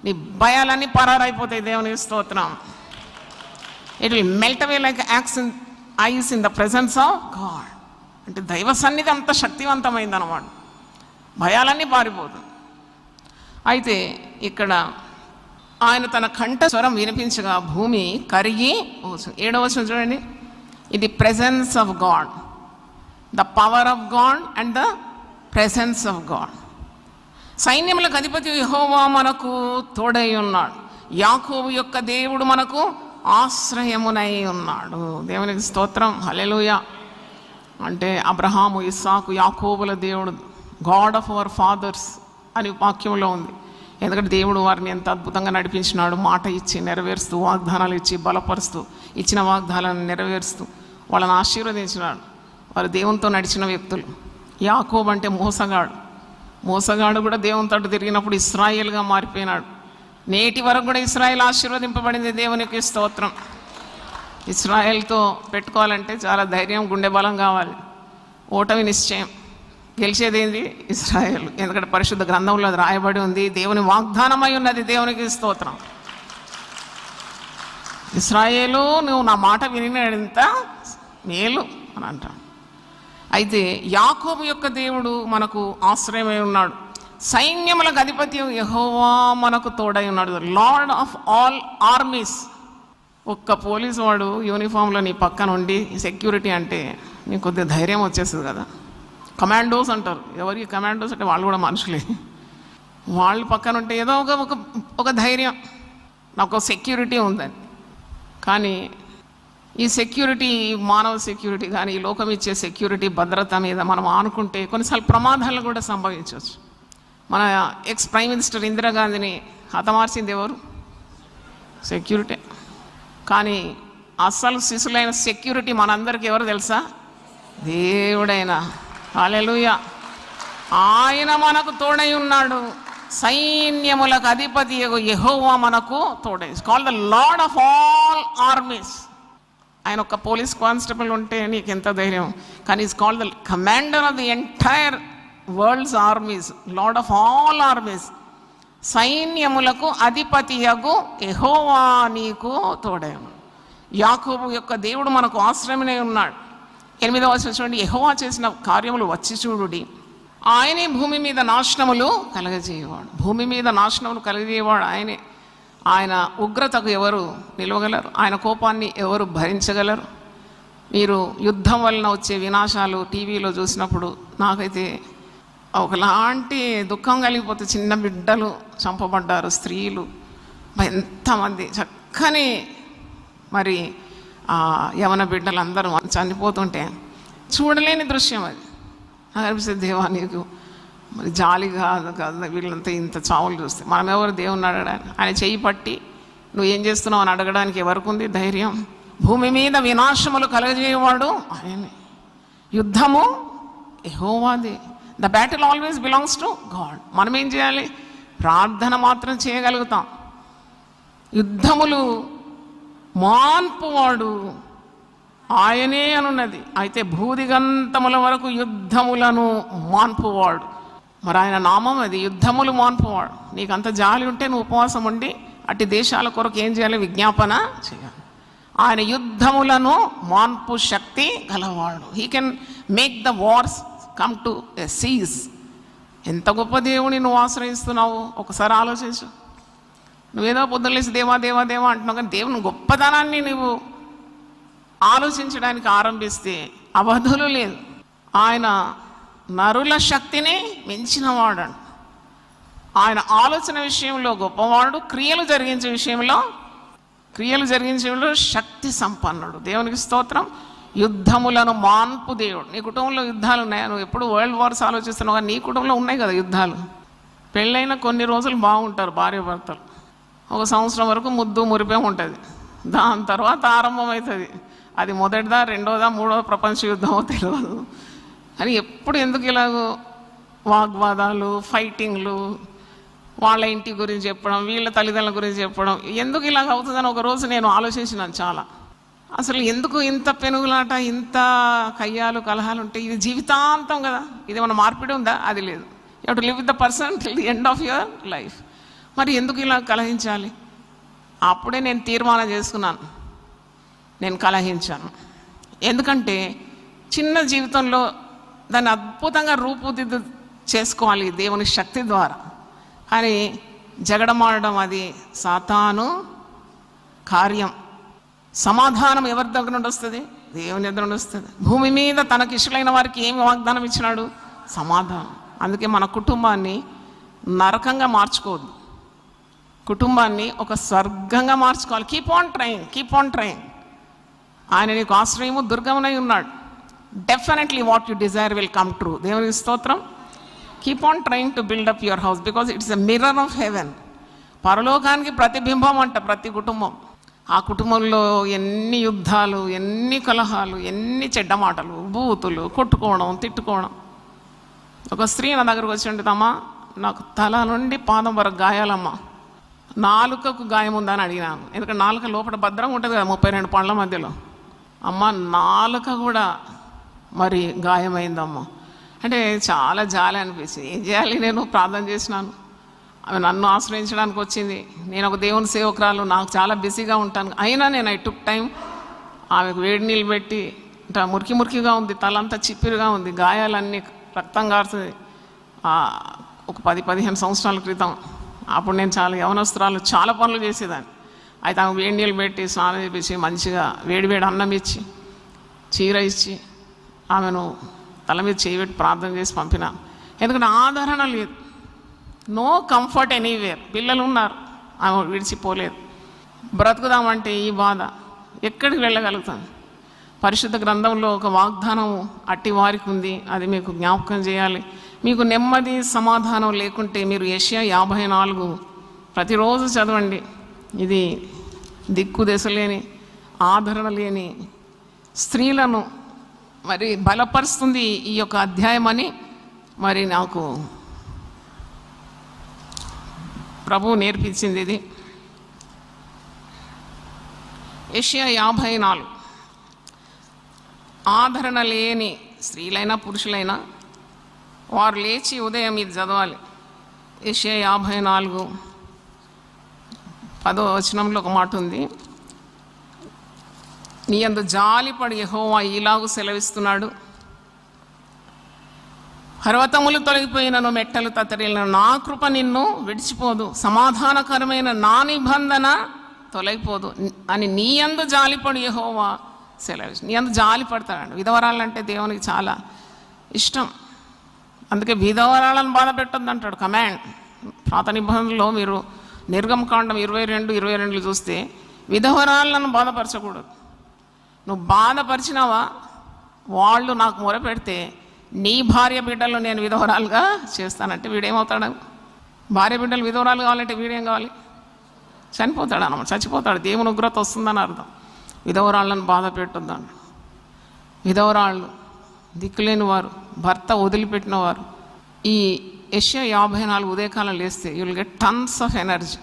S2: నీ భయాలన్నీ పరారైపోతాయి. దేవుని స్తోత్రం. It will melt away like ice in the presence of God. అంటే దైవ సన్నిధి అంత శక్తివంతమైంది అన్నమాట. భయాలన్నీ పారిపోతుంది. అయితే ఇక్కడ ఆయన తన కంఠ స్వరం వినిపించగా భూమి కరిగి 7వ వచనం చూడండి. ఇది presence of God, the power of God and the presence of God. సైన్యములకు అధిపతి యెహోవా మనకు తోడై ఉన్నాడు. యాకోబు యొక్క దేవుడు మనకు ఆశ్రయమునై ఉన్నాడు. దేవునికి స్తోత్రం. హల్లెలూయా. అంటే అబ్రహాము, ఇస్సాకు, యాకోబుల దేవుడు, గాడ్ ఆఫ్ అవర్ ఫాదర్స్ అని వాక్యంలో ఉంది. ఎందుకంటే దేవుడు వారిని ఎంత అద్భుతంగా నడిపించినాడు. మాట ఇచ్చి నెరవేరుస్తూ, వాగ్దానాలు ఇచ్చి బలపరుస్తూ, ఇచ్చిన వాగ్దానాలను నెరవేరుస్తూ వాళ్ళని ఆశీర్వదించినాడు. వారు దేవునితో నడిచిన వ్యక్తులు. యాకోబు అంటే మోసగాడు కూడా దేవునితో తిరిగినప్పుడు ఇశ్రాయేలుగా మారిపోయినాడు. నేటి వరకు కూడా ఇశ్రాయేల్ ఆశీర్వదింపబడింది. దేవునికి స్తోత్రం. ఇశ్రాయేల్తో పెట్టుకోవాలంటే చాలా ధైర్యం, గుండె బలం కావాలి. ఓటమి నిశ్చయం. గెలిచేదేంది? ఇశ్రాయేల్. ఎందుకంటే పరిశుద్ధ గ్రంథంలో అది రాయబడి ఉంది. దేవుని వాగ్దానమై ఉన్నది. దేవునికి స్తోత్రం. ఇశ్రాయేలు, నువ్వు నా మాట వినినంత మేలు అని అంటాం. అయితే యాకోబు యొక్క దేవుడు మనకు ఆశ్రయమై ఉన్నాడు. సైన్యములకు అధిపతి యెహోవా మనకు తోడై ఉన్నాడు. Lord of all armies. ఒక్క పోలీసు వాడు యూనిఫామ్లో నీ పక్కన ఉండి సెక్యూరిటీ అంటే నీకు కొద్దిగా ధైర్యం వచ్చేస్తుంది కదా. కమాండోస్ అంటారు. ఎవరికి కమాండోస్ అంటే వాళ్ళు కూడా మనుషులే. వాళ్ళు పక్కన ఉంటే ఏదో ఒక ధైర్యం, నాకు సెక్యూరిటీ ఉందని. కానీ ఈ సెక్యూరిటీ, మానవ సెక్యూరిటీ కానీ ఈ లోకం ఇచ్చే సెక్యూరిటీ, భద్రత మీద మనం ఆనుకుంటే కొన్నిసార్లు ప్రమాదాలు కూడా సంభవించవచ్చు. మన ఎక్స్ ప్రైమ్ మినిస్టర్ ఇందిరాగాంధీని హతమార్చింది ఎవరు? సెక్యూరిటీ. కానీ అస్సలు శిశులైన సెక్యూరిటీ మనందరికీ ఎవరు తెలుసా? దేవుడైన. హల్లెలూయా. ఆయన మనకు తోడై ఉన్నాడు. సైన్యములకు అధిపతి యెహోవా మనకు తోడై. It's called the lord of all armies. ఆయన ఒక పోలీస్ కానిస్టేబుల్ ఉంటే నీకు ఎంత ధైర్యం. కానీ it's called the commander of the entire world's armies, lord of all armies. సైన్యములకు అధిపతియగు యెహోవా నీకు తోడై ఉన్నాడు. యాకోబు యొక్క దేవుడు మనకు ఆశ్రయమై ఉన్నాడు. 8వ వచనం చూడండి. యెహోవా చేసిన కార్యములు వచ్చి చూడుడి. ఆయనే భూమి మీద నాశనములు కలగజేయవాడు. భూమి మీద నాశనములు కలగజేయవాడు ఆయనే. ఆయన ఉగ్రతకు ఎవరు నిలవగలరు? ఆయన కోపాన్ని ఎవరు భరించగలరు? మీరు యుద్ధం వలన వచ్చే వినాశాలు టీవీలో చూసినప్పుడు నాకైతే ఒకలాంటి దుఃఖం కలిగిపోతే. చిన్న బిడ్డలు చంపబడ్డారు, స్త్రీలు, ఎంతమంది చక్కని మరి యవన బిడ్డలు అందరూ చనిపోతుంటే చూడలేని దృశ్యం అది. నాకు అనిపిస్తుంది, దేవా నీకు మరి జాలి కాదు వీళ్ళంతా ఇంత చావులు చూస్తే. మనం ఎవరు దేవుని అడగడానికి? ఆయన చెయ్యి పట్టి నువ్వు ఏం చేస్తున్నావు అని అడగడానికి ఎవరికి ఉంది ధైర్యం? భూమి మీద వినాశములు కలగజేయవాడు ఆయనే. యుద్ధము యెహోవాదే. The battle always belongs to God. మనం ఏం చేయాలి? ప్రార్థన మాత్రం చేయగలుగుతాం. యుద్ధములు మాన్పువాడు ఆయనే అనున్నది. అయితే భూదిగంతముల వరకు యుద్ధములను మాన్పువాడు. మరి ఆయన నామం అది, యుద్ధములు మాన్పువాడు. నీకు అంత జాలి ఉంటే నువ్వు ఉపవాసం ఉండి అట్టి దేశాల కొరకు ఏం చేయాలి? విజ్ఞాపన చేయాలి. ఆయన యుద్ధములను మాన్పు శక్తి గలవాడు. He can make the wars come to a seize. ఎంత గొప్ప దేవుని నువ్వు ఆశ్రయిస్తున్నావు ఒకసారి ఆలోచించు. నువ్వేదో పొద్దులేసి దేవా దేవా దేవా అంటున్నావు, కానీ దేవుని గొప్పతనాన్ని నువ్వు ఆలోచించడానికి ఆరంభిస్తే అవధులు లేదు. ఆయన నరుల శక్తిని మించినవాడు. ఆయన ఆలోచన విషయంలో గొప్పవాడు, క్రియలు జరిగించే విషయంలో శక్తి సంపన్నుడు. దేవునికి స్తోత్రం. యుద్ధములను మాన్పు దేవుడు. నీ కుటుంబంలో యుద్ధాలు ఉన్నాయా? నువ్వు ఎప్పుడు వరల్డ్ వార్స్ ఆలోచిస్తున్నావు, కానీ నీ కుటుంబంలో ఉన్నాయి కదా యుద్ధాలు. పెళ్ళైన కొన్ని రోజులు బాగుంటారు భార్య భర్తలు, 1 సంవత్సరం వరకు ముద్దు మురిపే ఉంటుంది. దాని తర్వాత ఆరంభమవుతుంది. అది మొదటిదా, రెండోదా, మూడోదా ప్రపంచ యుద్ధమో తెలియదు. అని ఎప్పుడు ఎందుకు ఇలాగో వాగ్వాదాలు, ఫైటింగ్లు, వాళ్ళ ఇంటి గురించి చెప్పడం, వీళ్ళ తల్లిదండ్రుల గురించి చెప్పడం, ఎందుకు ఇలాగ అవుతుందని ఒకరోజు నేను ఆలోచించినాను చాలా. అసలు ఎందుకు ఇంత పెనుగులాట, ఇంత కయ్యాలు కలహాలు ఉంటాయి? ఇది జీవితాంతం కదా, ఇది మన మార్పిడి ఉందా? అది లేదు. You have to live with the person till the end of your life. మరి ఎందుకు ఇలా కలహించాలి? అప్పుడే నేను తీర్మానం చేసుకున్నాను, నేను కలహించాను. ఎందుకంటే చిన్న జీవితంలో దాన్ని అద్భుతంగా రూపుదిద్దు చేసుకోవాలి దేవుని శక్తి ద్వారా. కానీ జగడమాడడం అది సాతాను కార్యం. సమాధానం ఎవరి దగ్గర నుండి వస్తుంది? దేవుని దగ్గర నుండి వస్తుంది. భూమి మీద తనకి ఇష్టమైన వారికి ఏమి వాగ్దానం ఇచ్చినాడు? సమాధానం. అందుకే మన కుటుంబాన్ని నరకంగా మార్చుకోవద్దు, కుటుంబాన్ని ఒక స్వర్గంగా మార్చుకోవాలి. Keep on trying. ఆయన నీకు ఆశ్రయము దుర్గమునై ఉన్నాడు. Definitely what you Dzire will come true. దేవునికి స్తోత్రం. Keep on trying to build up your house because it's a mirror of haven. పరలోకానికి ప్రతిబింబం అంట ప్రతి కుటుంబం. ఆ కుటుంబంలో ఎన్ని యుద్ధాలు, ఎన్ని కలహాలు, ఎన్ని చెడ్డ మాటలు, బూతులు, కొట్టుకోవడం, తిట్టుకోవడం. ఒక స్త్రీ నా దగ్గరకు వచ్చి ఉంటుందమ్మా, నాకు తల నుండి పాదం వరకు గాయాలమ్మా, నాలుకకు గాయం ఉందని అడిగినాను. ఎందుకంటే నాలుక లోపల భద్రంగా ఉంటుంది కదా 32 పండ్ల మధ్యలో. అమ్మ నాలుక కూడా మరి గాయమైందమ్మా అంటే చాలా జాలి అనిపించింది. ఏం చేయాలి? నేను ప్రార్థన చేసినాను. ఆమె నన్ను ఆశ్రయించడానికి వచ్చింది. నేను ఒక దేవుని సేవకురాలు, నాకు చాలా బిజీగా ఉంటాను. అయినా నేను ఐ టుక్ టైం. ఆమెకు వేడి నీళ్ళు పెట్టి, అంటే మురికిగా ఉంది, తలంతా చిప్పిరిగా ఉంది, గాయాలన్నీ రక్తం కారుతుంది. ఒక 10-15 సంవత్సరాల క్రితం అప్పుడు నేను చాలా యవనస్తురాలు, చాలా పనులు చేసేదాన్ని. అయితే ఆమె వేడి నీళ్ళు పెట్టి స్నానం చేపించి మంచిగా వేడివేడి అన్నం ఇచ్చి చీర ఇచ్చి ఆమెను తల మీద చేయబెట్టి ప్రార్థన చేసి పంపిన. ఎందుకంటే ఆదరణ లేదు, నో కంఫర్ట్ ఎనీవేర్. పిల్లలు ఉన్నారు, ఆమె విడిచిపోలేదు. బ్రతుకుదామంటే ఈ బాధ ఎక్కడికి వెళ్ళగలుగుతాను? పరిశుద్ధ గ్రంథంలో ఒక వాగ్దానం అట్టి వారికి ఉంది, అది మీకు జ్ఞాపకం చేయాలి. మీకు నెమ్మది సమాధానం లేకుంటే మీరు యెషయా 54 ప్రతిరోజు చదవండి. ఇది దిక్కు దశలేని, ఆదరణ లేని స్త్రీలను మరి బలపరుస్తుంది ఈ యొక్క అధ్యాయం అని మరి నాకు ప్రభువు నేర్పించింది. ఇది యెషయా 54. ఆదరణ లేని స్త్రీలైనా పురుషులైనా వారు లేచి ఉదయం ఇది చదవాలి. యెషయా 54 10వ వచనంలో ఒక మాట ఉంది. నీ యందు జాలిపడి యెహోవా ఇలాగు సెలవిస్తున్నాడు, పర్వతములు తొలగిపోయినను, మెట్టలు తత్తరిల్లినను, నా కృప నిన్ను విడిచిపోదు, సమాధానకరమైన నా నిబంధన తొలగిపోదు అని నీ యందు జాలిపడి యెహోవా సెలవు. నీ యందు జాలి పడతాడు. విధవరాలంటే దేవునికి చాలా ఇష్టం. అందుకే విధవరాలను బాధ పెట్టొద్దు అంటాడు కమాండ్. పాత నిబంధనలో మీరు నిర్గమకాండం 22 చూస్తే విధవరాలను బాధపరచకూడదు. నువ్వు బాధపరిచినావా, వాళ్ళు నాకు మొరపెడితే నీ భార్య బిడ్డలు నేను విధవరాలుగా చేస్తానంటే వీడేమవుతాడు? భార్య బిడ్డలు విధవరాలు కావాలంటే వీడేం కావాలి? చనిపోతాడు అన్నమాట, చచ్చిపోతాడు. దేవుని ఉగ్రత వస్తుందని అర్థం. విధవరాళ్ళను బాధ పెట్టొద్దాను. విధవరాళ్ళు, దిక్కులేని వారు, భర్త వదిలిపెట్టిన వారు. ఈ యెషయా 54 ఉదయకాలం లేస్తే you will get tons of energy.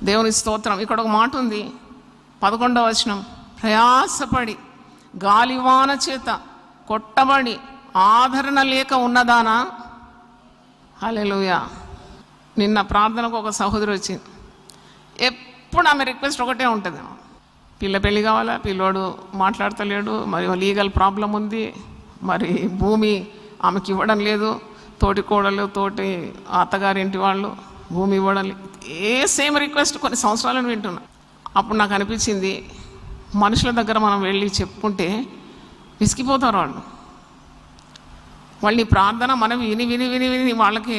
S2: దేవుని స్తోత్రం. ఇక్కడ ఒక మాట ఉంది 11వ వచనం, ప్రయాసపడి గాలివాన చేత కొట్టబడి ఆదరణ లేక ఉన్నదానా. హల్లెలూయా. నిన్న ప్రార్థనకు ఒక సహోదరి వచ్చింది. ఎప్పుడు ఆమె రిక్వెస్ట్ ఒకటే ఉంటుంది, పిల్ల పెళ్ళి కావాలా, పిల్లోడు మాట్లాడతలేడు, మరి లీగల్ ప్రాబ్లం ఉంది, మరి భూమి ఆమెకి ఇవ్వడం లేదు, తోటి కోడలు, తోటి అత్తగారింటి వాళ్ళు భూమి ఇవ్వడం లేదు. సేమ్ రిక్వెస్ట్ కొన్ని సంవత్సరాలను వింటున్నా. అప్పుడు నాకు అనిపించింది, మనుషుల దగ్గర మనం వెళ్ళి చెప్పుకుంటే విసిగిపోతారు వాళ్ళు ఈ ప్రార్థన మనం విని విని విని విని వాళ్ళకి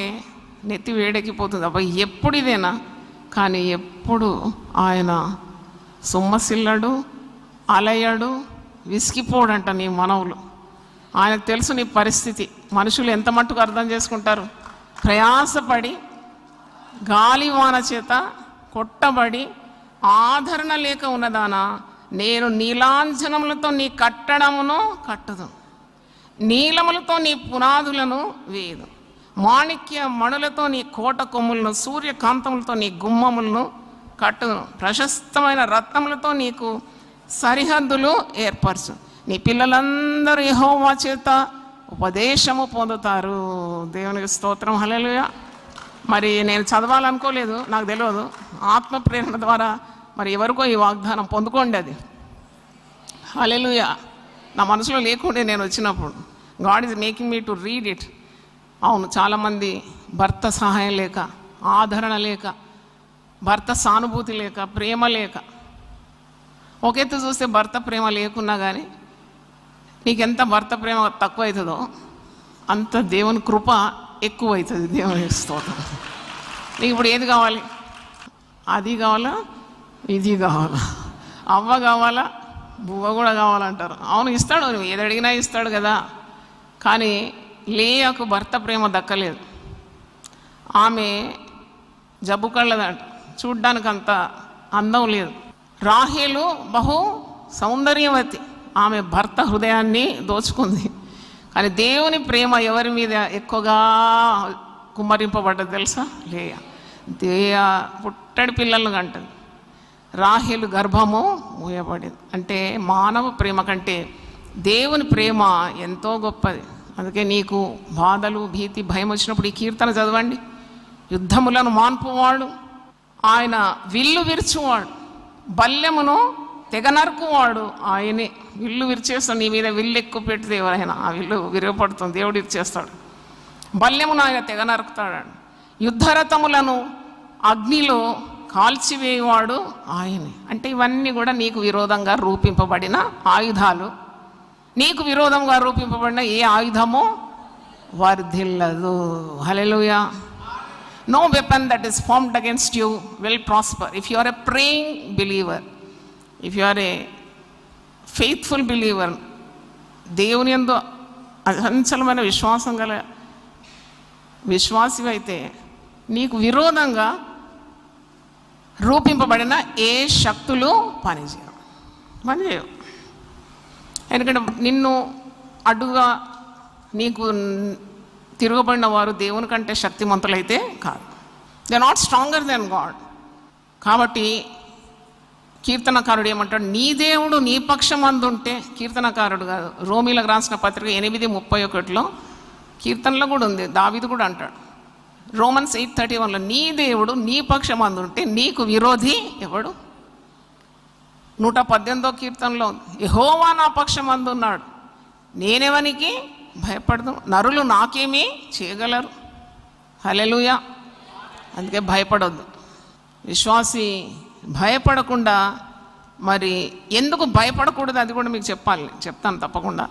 S2: నెత్తి వేడెక్కిపోతుంది. అబ్బా ఎప్పుడు ఇదేనా? కానీ ఎప్పుడు ఆయన సొమ్మసిల్లడు, అలయడు, విసిగిపోడంట నీ మనవులు. ఆయనకు తెలుసు నీ పరిస్థితి. మనుషులు ఎంత మట్టుకు అర్థం చేసుకుంటారు? ప్రయాసపడి గాలివాన చేత కొట్టబడి ఆదరణ లేక ఉన్నదానా, నేను నీలాంజనములతో నీ కట్టడమును కట్టదు, నీలములతో నీ పునాదులను వేయదు, మాణిక్య మణులతో నీ కోట కొమ్ములను, సూర్యకాంతములతో నీ గుమ్మములను కట్టును, ప్రశస్తమైన రత్నములతో నీకు సరిహద్దులు ఏర్పరచు. నీ పిల్లలందరూ యెహోవా చేత ఉపదేశము పొందుతారు. దేవునికి స్తోత్రం. హల్లెలూయా. మరి నేను చదవాలనుకోలేదు, నాకు తెలియదు, ఆత్మ ప్రేరణ ద్వారా మరి ఎవరికో ఈ వాగ్దానం పొందుకోండి. అది హల్లెలూయా. నా మనసులో లేకుండే నేను వచ్చినప్పుడు God is making me to read it. అవును, చాలామంది భర్త సహాయం లేక, ఆదరణ లేక, భర్త సానుభూతి లేక, ప్రేమ లేక, ఒకెత్తు చూస్తే భర్త ప్రేమ లేకున్నా కానీ నీకెంత భర్త ప్రేమ తక్కువ అవుతుందో అంత దేవుని కృప ఎక్కువ అవుతుంది. దేవుని స్తోత్రం. నీకు ఇప్పుడు ఏది కావాలి? అది కావాలా, ఇది కావాలా, అవ్వ కావాలా, బువ్వ కూడా కావాలంటారు. అవును, ఇస్తాడు, నువ్వు ఏది అడిగినా ఇస్తాడు కదా. కానీ లేయాకు భర్త ప్రేమ దక్కలేదు. ఆమె జబ్బు కళ్ళదంట, చూడ్డానికి అంత అందం లేదు. రాహేలు బహు సౌందర్యవతి, ఆమె భర్త హృదయాన్ని దోచుకుంది. కానీ దేవుని ప్రేమ ఎవరి మీద ఎక్కువగా కుమ్మరింపబడ్డది తెలుసా? లేయా పుట్టడి పిల్లలను కంటది, రాహేలు గర్భము మూయబడింది. అంటే మానవ ప్రేమ కంటే దేవుని ప్రేమ ఎంతో గొప్పది. అందుకే నీకు బాధలు, భీతి, భయం వచ్చినప్పుడు ఈ కీర్తన చదవండి. యుద్ధములను మాన్పువాడు, ఆయన విల్లు విరుచువాడు, బల్లెమును తెగ నరుకువాడు ఆయనే. విల్లు విరిచేస్తాడు, నీ మీద విల్లు ఎక్కువ పెడితే ఎవరైనా ఆ విల్లు విరగపడుతుంది, దేవుడు ఇచ్చేస్తాడు. బల్లెమును ఆయన తెగ నరుకుతాడు. యుద్ధరథములను అగ్నిలో కాల్చివేయవాడు ఆయనే. అంటే ఇవన్నీ కూడా నీకు విరోధంగా రూపింపబడిన ఆయుధాలు. నీకు విరోధంగా రూపింపబడిన ఏ ఆయుధము వర్ధిల్లదు. హల్లెలూయా. No weapon that is formed against you will prosper. If you are a praying believer, if you are a faithful believer, దేవుని యందు అచంచలమైన విశ్వాసం గల విశ్వాసి అయితే నీకు విరోధంగా రూపింపబడిన ఏ శక్తులు పనిచేయవు. ఎందుకంటే నిన్ను అడ్డుగా నీకు తిరగబడిన వారు దేవుని కంటే శక్తిమంతులైతే కాదు. They are not stronger than God. కాబట్టి కీర్తనకారుడు ఏమంటాడు? నీ దేవుడు నీ పక్షమందుంటే, కీర్తనకారుడు కాదు, రోమీలకు రాసిన పత్రిక 8:31 కీర్తనలో కూడా ఉంది, దావీదు కూడా అంటాడు. రోమన్స్ 8:31 నీ దేవుడు నీ పక్షమందుంటే నీకు విరోధి ఎవడు? 118వ కీర్తనలో యెహోవా నా పక్షమందున్నాడు, నేనెవనికి భయపడదు, నరులు నాకేమీ చేయగలరు. హల్లెలూయా. అందుకే భయపడొద్దు. విశ్వాసి భయపడకుండా, మరి ఎందుకు భయపడకూడదు అది కూడా మీకు చెప్తాను తప్పకుండా.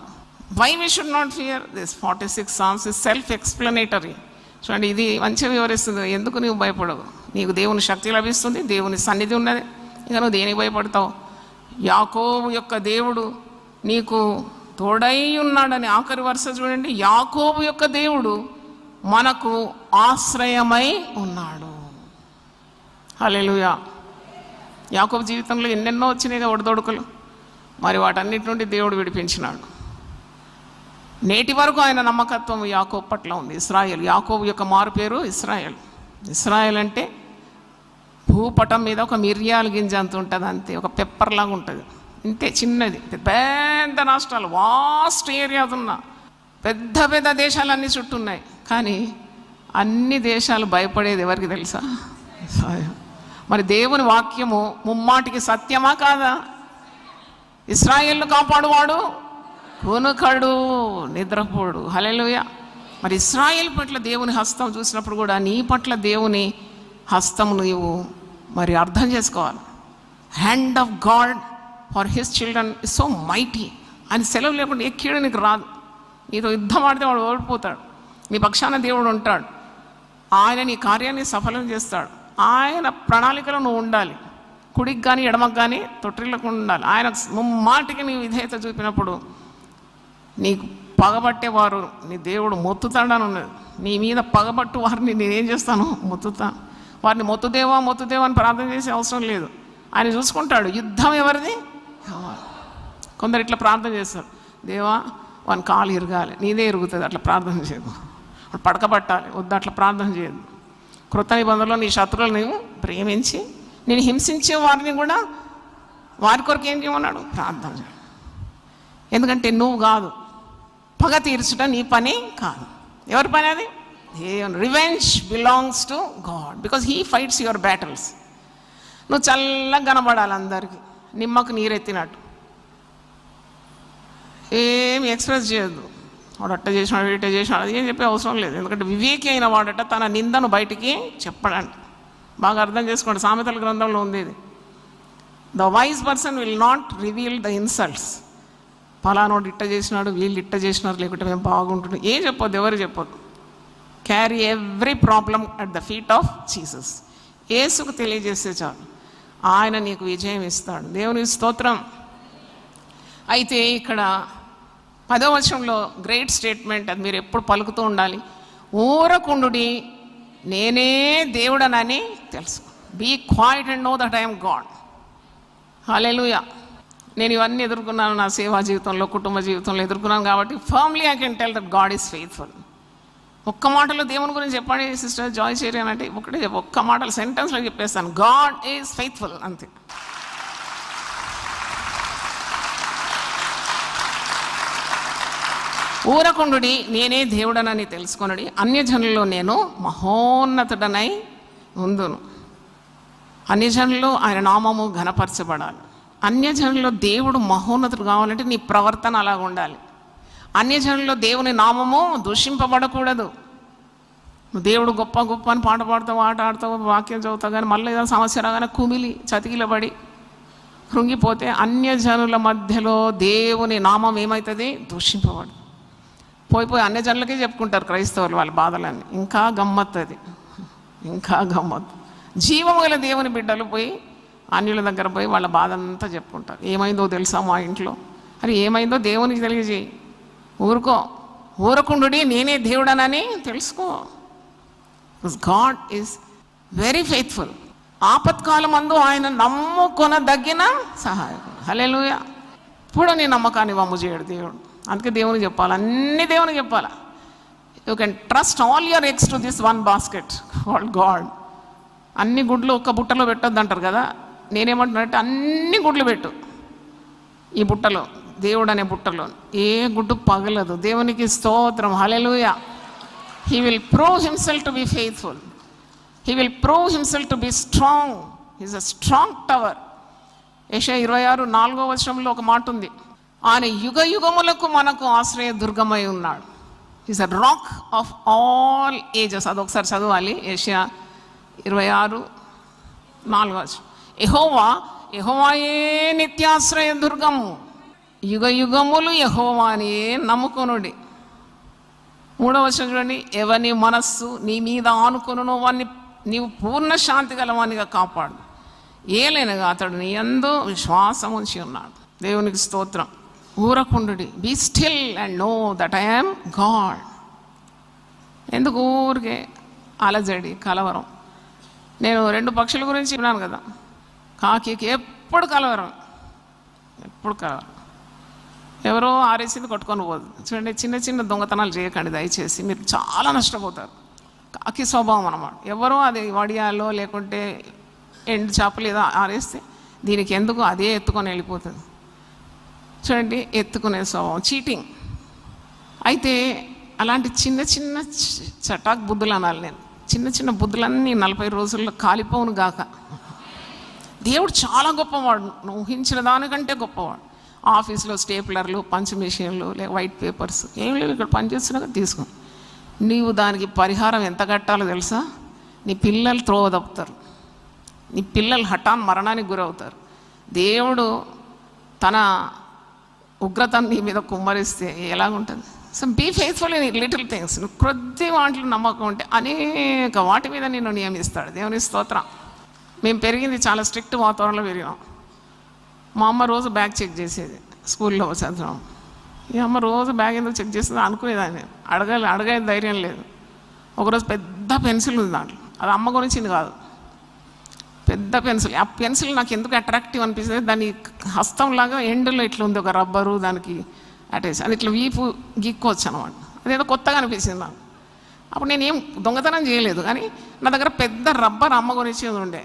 S2: Why we should not fear. This 46 Psalms is self explanatory. చూడండి, ఇది మంచిగా వివరిస్తుంది ఎందుకు నువ్వు భయపడవు. నీకు దేవుని శక్తి లభిస్తుంది, దేవుని సన్నిధి ఉన్నది, ఇక నువ్వు దేనికి భయపడతావు? యాకోబు యొక్క దేవుడు నీకు తోడై ఉన్నాడని ఆఖరి వరుస చూడండి. యాకోబు యొక్క దేవుడు మనకు ఆశ్రయమై ఉన్నాడు. హల్లెలూయా. యాకోబు జీవితంలో ఎన్నెన్నో వచ్చినాయి ఒడిదొడుకులు, మరి వాటన్నిటి నుండి దేవుడు విడిపించినాడు. నేటి వరకు ఆయన నమ్మకత్వం యాకోబు పట్ల ఉంది. ఇశ్రాయేల్, యాకోబు యొక్క మారు పేరు ఇశ్రాయేల్. ఇశ్రాయేల్ అంటే భూపటం మీద ఒక మిరియాల గింజ అంత ఉంటుంది, అంతే, ఒక పెప్పర్ లాగా ఉంటుంది, ఇంతే, చిన్నది. పెద్ద రాష్ట్రాలు, వాస్ట్ ఏరియాస్ ఉన్న పెద్ద పెద్ద దేశాలన్నీ చుట్టూ ఉన్నాయి. కానీ అన్ని దేశాలు భయపడేది ఎవరికి తెలుసా? మరి దేవుని వాక్యము ముమ్మాటికి సత్యమా కాదా? ఇశ్రాయేలును కాపాడువాడు కొనుకడు, నిద్రపోడు. హల్లెలూయా. మరి ఇశ్రాయేల్ పట్ల దేవుని హస్తం చూసినప్పుడు కూడా నీ పట్ల దేవుని హస్తం నీవు మరి అర్థం చేసుకోవాలి. Hand of God for his children is so mighty. ఆయన సెలవు లేకుండా ఏ కీడు నీకు రాదు. నీతో యుద్ధం ఆడితే వాడు ఓడిపోతాడు, నీ పక్షాన దేవుడు ఉంటాడు, ఆయన నీ కార్యాన్ని సఫలం చేస్తాడు. ఆయన ప్రణాళికలో నువ్వు ఉండాలి, కుడికి కానీ ఎడమకు కానీ తొట్టిల్లకుండా ఉండాలి. ఆయన ముమ్మాటికి నీ విధేయత చూపినప్పుడు నీకు పగబట్టేవారు నీ దేవుడు మొత్తుతాడని ఉన్నది. నీ మీద పగబట్టు వారిని నేనేం చేస్తాను, మొత్తుతాను. వారిని మొత్తుదేవా మొత్తుదేవా అని ప్రార్థన చేసే అవసరం లేదు. ఆయన చూసుకుంటాడు. యుద్ధం ఎవరిది? కొందరు ఇట్లా ప్రార్థన చేస్తారు, దేవా వాని కాలు ఇరగాలి, నీదే ఇరుగుతుంది, అట్లా ప్రార్థన చేయదు. వాడు పడకబట్టాలి, వద్దు అట్లా ప్రార్థన చేయదు. కృత నిబంధనలో నీ శత్రువులను నీవు ప్రేమించి నేను హింసించే వారిని కూడా వారి కొరకు ఏం చేయమన్నాడు, ప్రార్థన చేయ. ఎందుకంటే నువ్వు కాదు, పగ తీర్చుట నీ పని కాదు. ఎవరి పని అది? Revenge belongs to God because he fights your battles. నువ్వు చల్లగా కనబడాలి అందరికీ, నిమ్మకు నీరెత్తినట్టు. ఏమి ఎక్స్ప్రెస్ చేయొద్దు, వాడు అట్ట చేసినాడు ఇట్ట చేసినాడు అది ఏం చెప్పే అవసరం లేదు. ఎందుకంటే వివేకి అయిన వాడట తన నిందను బయటికి చెప్పడంట. బాగా అర్థం చేసుకోండి, సామెతల గ్రంథంలో ఉంది ఇది. The wise person will not reveal the insults. ఫలానోడు ఇట్ట చేసినాడు, వీళ్ళు ఇట్ట చేసినారు, లేకుంటే మేము బాగుంటున్నాం ఏం చెప్పొద్దు, ఎవరు చెప్పొద్దు. Carry every problem at the feet of Jesus. యేసుకు తెలియజేస్తే చాలు, ఆయన నీకు విజయం ఇస్తాడు. దేవుని స్తోత్రం. అయితే ఇక్కడ 10వ వచనంలో గ్రేట్ స్టేట్మెంట్, అది మీరు ఎప్పుడు పలుకుతూ ఉండాలి. ఊరకుండుడి, నేనే దేవుడనని తెలుసు. Be quiet and know that I'm God. హల్లెలూయా. నేను ఇవన్నీ ఎదుర్కొన్నాను నా సేవా జీవితంలో, కుటుంబ జీవితంలో ఎదుర్కొన్నాను కాబట్టి firmly I can tell that God is faithful. ఒక్క మాటలో దేవుని గురించి చెప్పండి సిస్టర్ జాయ్ చేరియన్ అంటే, ఒకటే చెప్పు, ఒక్క మాటలు సెంటెన్స్లో చెప్పేస్తాను, గాడ్ ఈజ్ ఫెయిత్ఫుల్, అంతే. ఊరకుండుడి, నేనే దేవుడనని తెలుసుకొనుడి, అన్యజనుల్లో నేను మహోన్నతుడనై ఉందును. అన్యజనుల్లో ఆయన నామము ఘనపరచబడాలి. అన్యజనుల్లో దేవుడు మహోన్నతుడు కావాలంటే నీ ప్రవర్తన అలా ఉండాలి. అన్యజనుల్లో దేవుని నామము దూషింపబడకూడదు. నువ్వు దేవుడు గొప్ప గొప్ప అని పాట పాడుతావు, ఆట ఆడతావు, వాక్యం చదువుతావు, కానీ మళ్ళీ ఏదైనా సమస్య రాగానే కుమిలి చతికిలబడి కృంగిపోతే అన్యజనుల మధ్యలో దేవుని నామం ఏమవుతుంది, దూషింపబడు. పోయి అన్యజనులకే చెప్పుకుంటారు క్రైస్తవులు వాళ్ళ బాధలన్నీ. ఇంకా గమ్మత్తు అది, ఇంకా గమ్మత్తు. జీవము గల దేవుని బిడ్డలు పోయి అన్యుల దగ్గర పోయి వాళ్ళ బాధ అంతా చెప్పుకుంటారు. ఏమైందో తెలుసా మా ఇంట్లో, అది ఏమైందో దేవునికి తెలియజేయి. ఊరుకో, ఊరకుండుడి, నేనే దేవుడనని తెలుసుకో. God is very faithful. ఆపత్కాలమందు ఆయన నమ్ముకొనదగిన సహాయకుడు. హల్లెలూయా. ఇప్పుడు నీ నమ్మకాన్ని వమ్ము చేయడు దేవుడు. అందుకే దేవుని చెప్పాలి, అన్ని దేవునికి చెప్పాలి. You can trust all your eggs to this one basket called God. అన్ని గుడ్లు ఒక్క బుట్టలో పెట్టొద్దు అంటారు కదా. నేనేమంటున్నానంటే అన్ని గుడ్లు పెట్టు ఈ బుట్టలో, దేవుడు అనే బుట్టలో. ఏ గుడ్డు పగలదు. దేవునికి స్తోత్రం. హల్లెలూయా. He will prove himself to be faithful. He will prove himself to be strong. He's a strong tower. యెషయా 26:4వ వచనంలో ఒక మాట ఉంది, ఆయన యుగ యుగములకు మనకు ఆశ్రయ దుర్గమై ఉన్నాడు. Is a rock of all ages. అదొకసారి చదవాలి. యెషయా 26:4. యెహోవాయే నిత్యాశ్రయ దుర్గము, యుగ యుగములు యెహోవానే నమ్ముకొనుడి. 3వ వచనం చూడండి, ఎవని మనస్సు నీ మీద ఆనుకొనునో వాన్ని నీవు పూర్ణ శాంతి గలవానిగా కాపాడు, ఏలైనగా అతడు నీ యందు విశ్వాసం ఉంచి ఉన్నాడు. దేవునికి స్తోత్రం. ఊరకుండుడి, be still and know that I am God. ఎందుకు ఊరికే అలజడి కలవరం? నేను 2 పక్షుల గురించి విన్నాను కదా. కాకికి ఎప్పుడు కలవరం, ఎప్పుడు కలవరం. ఎవరో ఆరేసింది కొట్టుకొని పోదు. చూడండి, చిన్న చిన్న దొంగతనాలు చేయకండి దయచేసి, మీరు చాలా నష్టపోతారు. కాకి స్వభావం అన్నమాట. ఎవరో అది వడియాలో లేకుంటే ఎండు చేపలు ఏదో ఆరేస్తే దీనికి ఎందుకు అదే ఎత్తుకొని వెళ్ళిపోతుంది. చూడండి, ఎత్తుకునే స్వభావం, చీటింగ్. అయితే అలాంటి చిన్న చిన్న చటాక్ బుద్ధులు అనాలి నేను. చిన్న చిన్న బుద్ధులన్నీ 40 రోజుల్లో కాలిపోవును గాక. దేవుడు చాలా గొప్పవాడు, నువ్వు ఊహించిన దానికంటే గొప్పవాడు. ఆఫీస్లో స్టేప్లర్లు, పంచ్ మెషిన్లు, లేక వైట్ పేపర్స్ ఏం లేవు, ఇక్కడ పనిచేస్తున్నాక తీసుకో. నీవు దానికి పరిహారం ఎంత కట్టాలో తెలుసా? నీ పిల్లలు త్రోవ తప్పుతారు, నీ పిల్లలు హఠాన్ మరణానికి గురవుతారు. దేవుడు తన ఉగ్రతను నీ మీద కుమ్మరిస్తే ఎలాగుంటుంది? So be faithful in little things. నువ్వు కొద్ది వాటిలో నమ్మకం ఉంటే అనేక వాటి మీద నిన్ను నియమిస్తాడు. దేవుని స్తోత్రం. మేము పెరిగింది చాలా స్ట్రిక్ట్ వాతావరణంలో పెరిగాం. మా అమ్మ రోజు బ్యాగ్ చెక్ చేసేది స్కూల్లో చదవడం. ఈ అమ్మ రోజు బ్యాగ్ ఎందుకు చెక్ చేస్తుందో అనుకునేదాన్ని, అడగే ధైర్యం లేదు. ఒకరోజు పెద్ద పెన్సిల్ ఉంది దాంట్లో, అది అమ్మ గురించింది కాదు, పెద్ద పెన్సిల్. ఆ పెన్సిల్ నాకు ఎందుకు అట్రాక్టివ్ అనిపిస్తుంది, దాని హస్తంలాగా ఎండ్లో ఇట్లా ఉంది ఒక రబ్బరు దానికి అటేసి, అది ఇట్లా వీపు గీక్కోవచ్చు అనమాట. అదేదో కొత్తగా అనిపించింది నాకు. అప్పుడు నేనేం దొంగతనం చేయలేదు, కానీ నా దగ్గర పెద్ద రబ్బర్ అమ్మ గురించి ఉండే,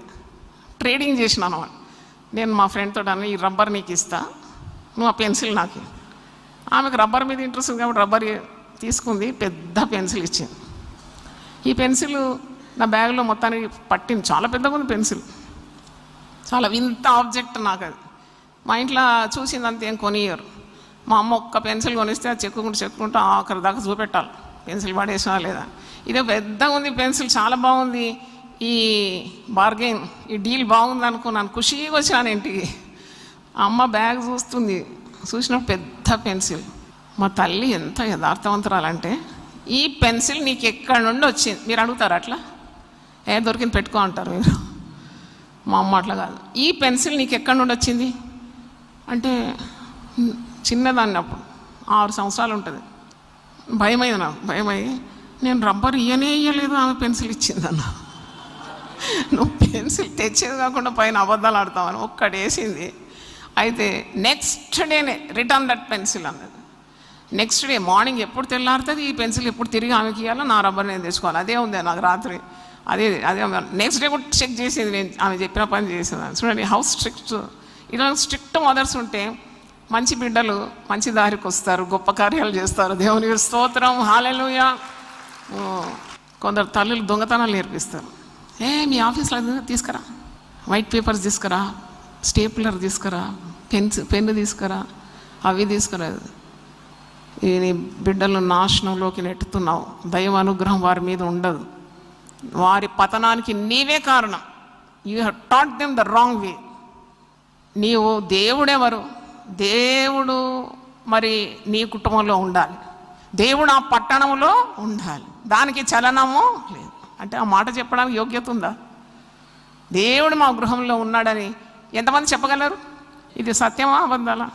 S2: ట్రేడింగ్ చేసిన అనమాట. నేను మా ఫ్రెండ్ తోటి అన్న, ఈ రబ్బర్ నీకు ఇస్తా, నువ్వు ఆ పెన్సిల్ నాకు. ఆమెకు రబ్బర్ మీద ఇంట్రెస్ట్ ఉంది కాబట్టి రబ్బర్ తీసుకుంది, పెద్ద పెన్సిల్ ఇచ్చింది. ఈ పెన్సిల్ నా బ్యాగ్లో మొత్తానికి పట్టింది, చాలా పెద్దగా ఉంది పెన్సిల్, చాలా వింత ఆబ్జెక్ట్ నాకు అది. మా ఇంట్లో చూసిందంత ఏం కొనియరు. మా అమ్మ ఒక్క పెన్సిల్ కొనిస్తే అది చెక్కుకుంటూ ఆఖరి దాకా చూపెట్టాలి పెన్సిల్ పడేసినా లేదా. ఇదే పెద్దగా ఉంది పెన్సిల్, చాలా బాగుంది, ఈ బార్గెన్, ఈ డీల్ బాగుంది అనుకున్నాను, ఖుషీగా వచ్చినాను ఇంటికి. అమ్మ బ్యాగ్ చూసినప్పుడు పెద్ద పెన్సిల్. మా తల్లి ఎంత యథార్థవంతురాలంటే, ఈ పెన్సిల్ నీకు ఎక్కడి నుండి వచ్చింది మీరు అడుగుతారు, అట్లా దొరికింది పెట్టుకో అంటారు మీరు. మా అమ్మ అట్లా కాదు, ఈ పెన్సిల్ నీకు ఎక్కడి నుండి వచ్చింది అంటే, చిన్నదాన్ని అప్పుడు 6 సంవత్సరాలు ఉంటుంది. భయమైంది నాకు, భయమయ్యి నేను రబ్బర్ ఇయ్యలేదు, ఆమె పెన్సిల్ ఇచ్చిందన్న. నువ్వు పెన్సిల్ తెచ్చేది కాకుండా పైన అబద్ధాలు ఆడతామని ఒక్కటి వేసింది. అయితే నెక్స్ట్ డేనే రిటర్న్ దట్ పెన్సిల్ అన్నది. నెక్స్ట్ డే మార్నింగ్ ఎప్పుడు తెల్లారుతుంది, ఈ పెన్సిల్ ఎప్పుడు తిరిగి ఆమెకి ఇవ్వాలో, నా రబ్బర్ నేను తెచ్చుకోవాలి. అదే ఉంది నాకు రాత్రి, అదే నెక్స్ట్ డే కూడా చెక్ చేసేది, నేను ఆమె చెప్పిన పని చేసేదాన్ని. చూడండి హౌ స్ట్రిక్ట్. ఇలా స్ట్రిక్ట్ మదర్స్ ఉంటే మంచి బిడ్డలు మంచి దారికి వస్తారు, గొప్ప కార్యాలు చేస్తారు. దేవునికి స్తోత్రం, హల్లెలూయా. కొందరు తల్లులు దొంగతనాలు నేర్పిస్తారు. మీ ఆఫీస్లో తీసుకురా, వైట్ పేపర్స్ తీసుకురా, స్టేప్లర్ తీసుకురా, పెన్ను తీసుకురా, అవి తీసుకురా. నీ బిడ్డలను నాశనంలోకి నెట్టుతున్నావు, దైవ అనుగ్రహం వారి మీద ఉండదు, వారి పతనానికి నీవే కారణం. You have taught them the wrong way. నీవు దేవుడెవరు, దేవుడు మరి నీ కుటుంబంలో ఉండాలి, దేవుడు ఆ పట్టణంలో ఉండాలి, దానికి చలనము లేదు అంటే ఆ మాట చెప్పడానికి యోగ్యత ఉందా? దేవుడు మా గృహంలో ఉన్నాడని ఎంతమంది చెప్పగలరు? ఇది సత్యమా అబద్ధాలా?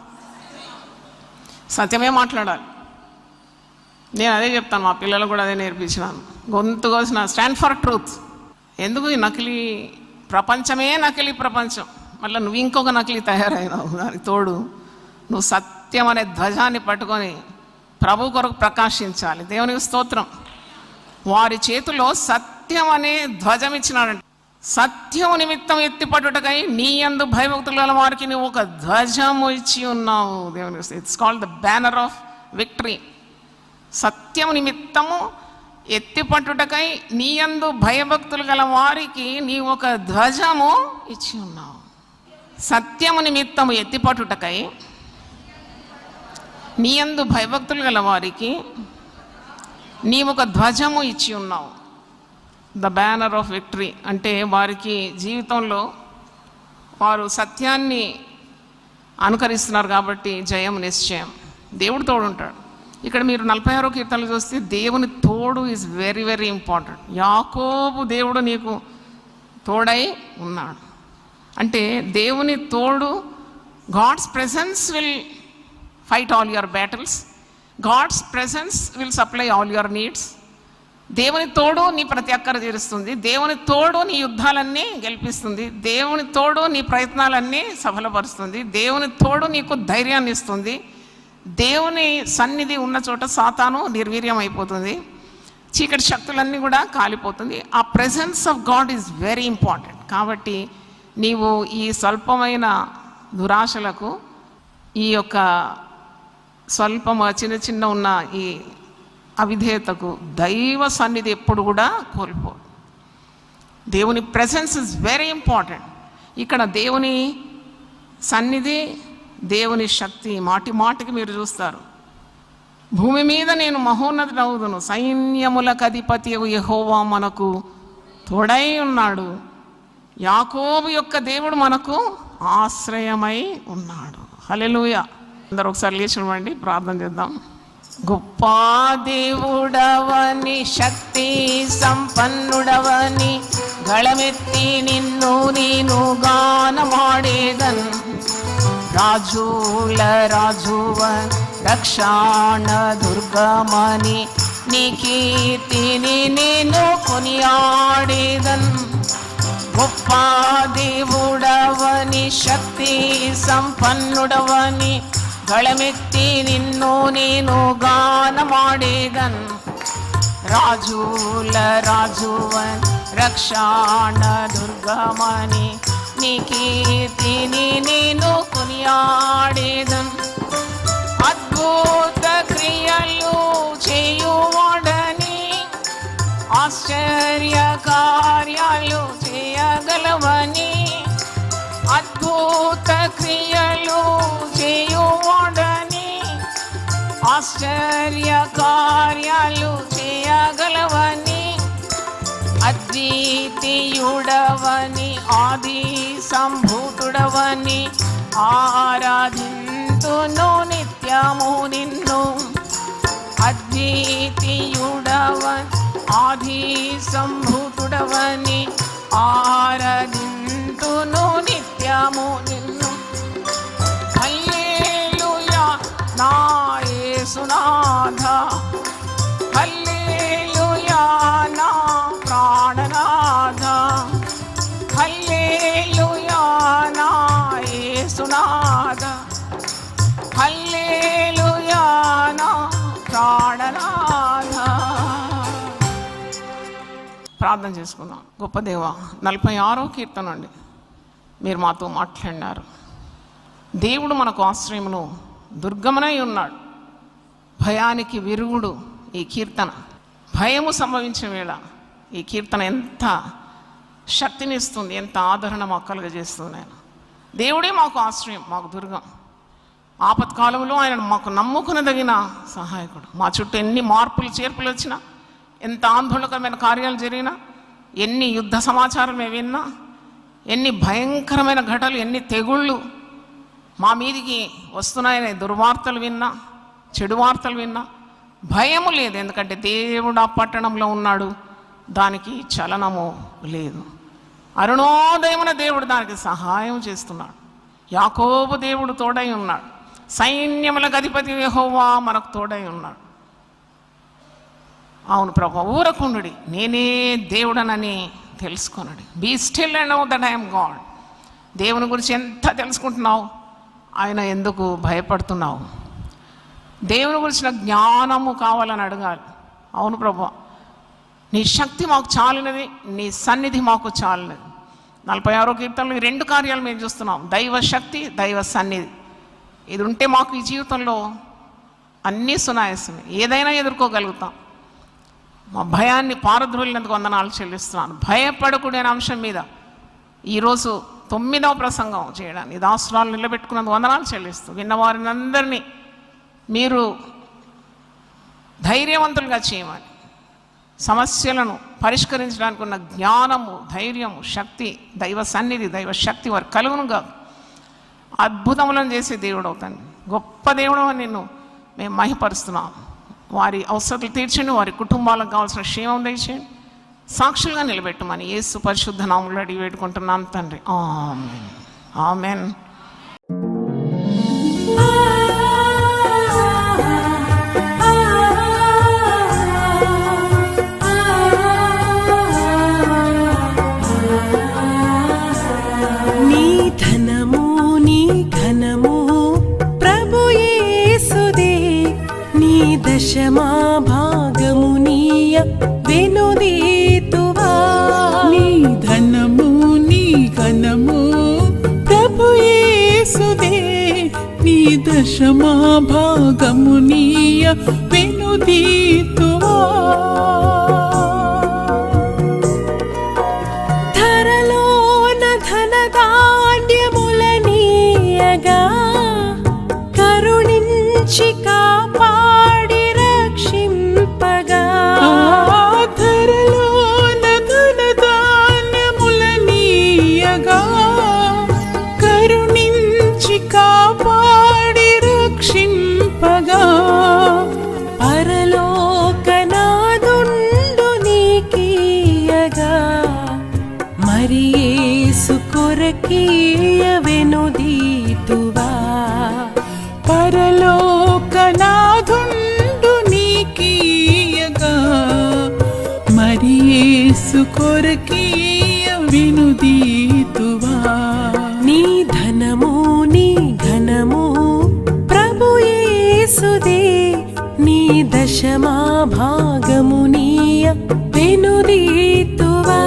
S2: సత్యమే మాట్లాడాలి. నేను అదే చెప్తాను, మా పిల్లలు కూడా అదే నేర్పించినాను. గొంతు కోసిన స్టాండ్ ఫర్ ట్రూత్. ఎందుకు ఈ నకిలీ ప్రపంచమే నకిలీ ప్రపంచం, మళ్ళీ నువ్వు ఇంకొక నకిలీ తయారైనావు. దానికి తోడు నువ్వు సత్యం అనే ధ్వజాన్ని పట్టుకొని ప్రభు కొరకు ప్రకాశించాలి. దేవునికి స్తోత్రం. వారి చేతిలో సత్యం అనే ధ్వజం ఇచ్చినాడంట. సత్యం నిమిత్తం ఎత్తిపట్టుటకై నీ యందు భయభక్తులు గల వారికి నువ్వు ఒక ధ్వజము ఇచ్చి ఉన్నావు. దేవునికి it's called the banner of victory. సత్యం నిమిత్తము ఎత్తిపట్టుటకై నీ యందు భయభక్తులు గల వారికి నీవు ఒక ధ్వజము ఇచ్చి ఉన్నావు. సత్యము నిమిత్తము ఎత్తిపట్టుటకై నీ యందు భయభక్తులు గల వారికి నీవు ఒక ధ్వజము ఇచ్చి ఉన్నావు. ద బ్యానర్ ఆఫ్ విక్టరీ అంటే వారికి జీవితంలో వారు సత్యాన్ని అనుకరిస్తున్నారు కాబట్టి జయం నిశ్చయం. దేవుడు తోడు ఉంటాడు. ఇక్కడ మీరు 46వ కీర్తనలు చూస్తే దేవుని తోడు ఈజ్ వెరీ వెరీ ఇంపార్టెంట్. యాకోబు దేవుడు నీకు తోడై ఉన్నాడు అంటే దేవుని తోడు. God's presence will fight all your battles, God's presence will supply all your needs. దేవుని తోడు నీ ప్రతి అక్కర తీరుస్తుంది, దేవుని తోడు నీ యుద్ధాలన్నీ గెలిపిస్తుంది, దేవుని తోడు నీ ప్రయత్నాలన్నీ సఫలపరుస్తుంది, దేవుని తోడు నీకు ధైర్యాన్ని ఇస్తుంది. దేవుని సన్నిధి ఉన్న చోట సాతాను నిర్వీర్యం అయిపోతుంది, చీకటి శక్తులన్నీ కూడా కాలిపోతుంది. ఆ presence of God is very important. కాబట్టి నీవు ఈ స్వల్పమైన దురాశలకు, ఈ యొక్క చిన్న చిన్న ఉన్న ఈ అవిధేయతకు దైవ సన్నిధి ఎప్పుడు కూడా కోల్పో. దేవుని ప్రెసెన్స్ ఇస్ వెరీ ఇంపార్టెంట్. ఇక్కడ దేవుని సన్నిధి, దేవుని శక్తి మాటి మాటికి మీరు చూస్తారు. భూమి మీద నేను మహోన్నతుడవుదును, సైన్యములకు అధిపతి యెహోవా మనకు తోడై ఉన్నాడు, యాకోబు యొక్క దేవుడు మనకు ఆశ్రయమై ఉన్నాడు. హల్లెలూయా. అందరూ ఒకసారి లేచివ్వండి, ప్రార్థన చేద్దాం. గొప్ప దేవుడవని, శక్తి సంపన్నుడవని, గళమెత్తి నిన్ను నేను గానమాడేదన్. రాజుల రాజువ రక్షణ దుర్గమని నీ కీర్తిని నేను కొనియాడేదన్. గొప్ప దేవుడవని శక్తి సంపన్నుడవని గళమెత్తి నిన్ను నేను గానమాడేదన్. రాజుల రాజువన్ రక్షణ దుర్గమని నీ కీర్తిని నేను కొనియాడేదన్. అద్భుత క్రియలు చేయువాడని ఆశ్చర్య కార్యాలు చేయగలవని. అద్భుత క్రియలు చేయువాడని ఆశ్చర్య కార్యాలు చేయగలవని. అద్వితీయుడవని ఆది సంభూతుడవని ఆరాధింతును నిత్యము నిన్ను. అద్వితీయుడవని ఆది సంభూతుడవని ఆరాధింతును నిత్యము నిన్ను. హల్లెలూయా నా యేసునాథ, హల్లెలూయా నా ప్రాణనాథ, హల్లెలూయా నా యేసునాథ, హల్లెలూయా నా ప్రాణనాథ. ప్రార్థన చేసుకుందాం. గొప్ప దేవా, 46వ కీర్తన అండి మీరు మాతో మాట్లాడినారు. దేవుడు మనకు ఆశ్రయమును దుర్గమనై ఉన్నాడు, భయానికి విరుగుడు. ఈ కీర్తన భయము సంభవించిన వేళ ఈ కీర్తన ఎంత శక్తినిస్తుంది, ఎంత ఆదరణ మాకు కలుగజేస్తుంది. ఆయన దేవుడే మాకు ఆశ్రయం, మాకు దుర్గం. ఆపత్కాలంలో ఆయన మాకు నమ్ముకునదగిన సహాయకుడు. మా చుట్టూ ఎన్ని మార్పులు చేర్పులు వచ్చినా, ఎంత ఆందోళనకరమైన కార్యాలు జరిగినా, ఎన్ని యుద్ధ సమాచారం మేము విన్నా, ఎన్ని భయంకరమైన ఘటనలు, ఎన్ని తెగుళ్ళు మా మీదికి వస్తున్నాయని దుర్వార్తలు విన్నా, చెడు వార్తలు విన్నా భయము లేదు. ఎందుకంటే దేవుడు ఆ పట్టణంలో ఉన్నాడు, దానికి చలనము లేదు. అరుణోదయమున దేవుడు దానికి సహాయం చేస్తున్నాడు. యాకోబు దేవుడు తోడై ఉన్నాడు, సైన్యములకు అధిపతి యెహోవా మనకు తోడై ఉన్నాడు. అవును ప్రభు, ఊరకుండుడి, నేనే దేవుడనని తెలుసుకొనడి. Be still and know that I'm God. దేవుని గురించి ఎంత తెలుసుకుంటున్నావు, ఆయన ఎందుకు భయపడుతున్నావు? దేవుని గురించిన జ్ఞానము కావాలని అడగాలి. అవును ప్రభు, నీ శక్తి మాకు చాలినది, నీ సన్నిధి మాకు చాలినది. 46వ కీర్తనలో ఈ 2 కార్యాలు మేము చూస్తున్నాం, దైవ శక్తి, దైవ సన్నిధి. ఇది ఉంటే మాకు ఈ జీవితంలో అన్నీ సునాయాసమే, ఏదైనా ఎదుర్కోగలుగుతాం. మా భయాన్ని పారద్రోలినందుకు వందనాలు చెల్లిస్తున్నాను. భయపడకూడని అంశం మీద ఈరోజు 9వ ప్రసంగం చేయడానికి దాసురాలు నిలబెట్టుకున్నందుకు వందనాలు చెల్లిస్తూ, విన్నవారిని అందరినీ మీరు ధైర్యవంతులుగా చేయమని, సమస్యలను పరిష్కరించడానికి ఉన్న జ్ఞానము, ధైర్యము, శక్తి, దైవ సన్నిధి, దైవ శక్తి వారు కలుగునుగా. అద్భుతములను చేసే దేవుడు అవుతాను, గొప్ప దేవుడు అని నిన్ను మేము మహిపరుస్తున్నాం. వారి అవసరాలు తీర్చండి, వారి కుటుంబాలకు కావాల్సిన క్షేమం దయచేయండి, సాక్షులుగా నిలబెట్టమని యేసు పరిశుద్ధ నామములో అడిగి వేడుకుంటున్నాను తండ్రి. ఆమేన్, ఆమేన్.
S3: నీ ధనము నీ ఘనము ప్రభు యేసుదే, నీ దశమా భాగము నీయ వెనుదీతువా.
S4: నీ ధనము నీ ఘనము ప్రభు యేసుదే, నీ దశమా భాగము నీయ వెనుదీతువా.
S3: ధరలోన ధనధాన్యములనీయగా కరుణించి కాపాడి రక్షింపగా.
S4: ధరలోన ధనధాన్యములనీయగా కరుణించి కాపాడి రక్షింపగా.
S3: పరలోకనాదుండు నీకీయగా మరి యేసు కొరకీయ వెనుదీతువా.
S4: పరలోకన యేసు కొరకీయ వినుదీతువా
S3: నీ ధనము నీ ఘనము ప్రభు యేసుదే నీ దశమా భాగము నీయ వెనుదీతువా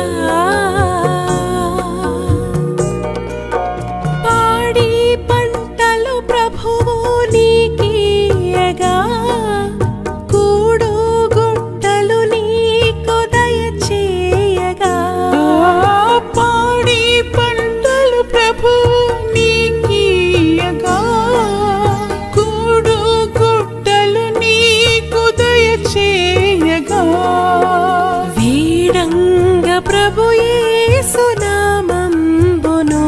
S3: పాడి పంటలు ప్రభువు నీకీయగా కూడు గుట్టలు నీకు దయచేయగా
S4: పాడి పంటలు ప్రభు నీకీయగా కూడు గుట్టలు నీకు దయచేయగా
S3: వీడంగ ప్రభు యేసు నామంబును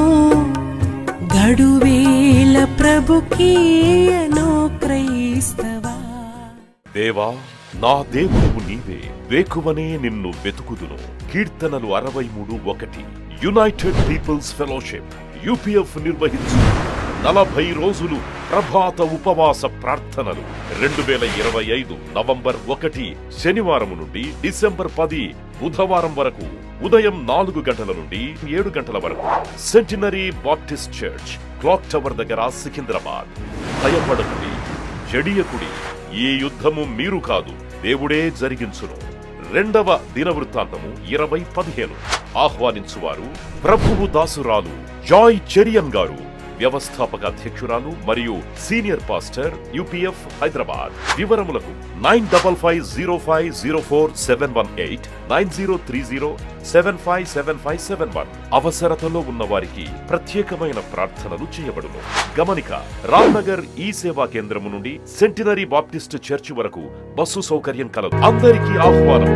S3: గడువేల ప్రభుకీయను క్రైస్తవా
S1: దేవా నా దేవుడు నీవే, వేకువనే నిన్ను వెతుకుదును. కీర్తనలు 63:1. యునైటెడ్ పీపుల్స్ ఫెలోషిప్ UPF నిర్వహించు 40 రోజులు ప్రభాత ఉపవాస ప్రార్థనలు 2025 నవంబర్ 1 శనివారం నుండి డిసెంబర్ 10 బుధవారం వరకు ఉదయం 4 గంటల నుండి 7 గంటల వరకు centenary Baptist church, clock tower దగ్గర, సికింద్రాబాద్. భయపడకుడి, జడియకుడి, ఈ యుద్ధము మీరు కాదు, దేవుడే జరిగించును. 2వ దినవృత్తాంతము 20:15. ఆహ్వానించువారు ప్రభువు దాసురాలు జాయ్ చెరియన్ గారు, వ్యవస్థాపక అధ్యక్షురాలు మరియు సీనియర్ పాస్టర్ UPF హైదరాబాద్. వివరములకు 9505047118 9030757571. అవసరతలో ఉన్న వారికి ప్రత్యేకమైన ప్రార్థనలు చేయబడును. గమనిక, రామ్నగర్ ఈ సేవా కేంద్రము నుండి సెంటినరీ బాప్టిస్ట్ చర్చి వరకు బస్సు సౌకర్యం కలదు. అందరికీ ఆహ్వానం.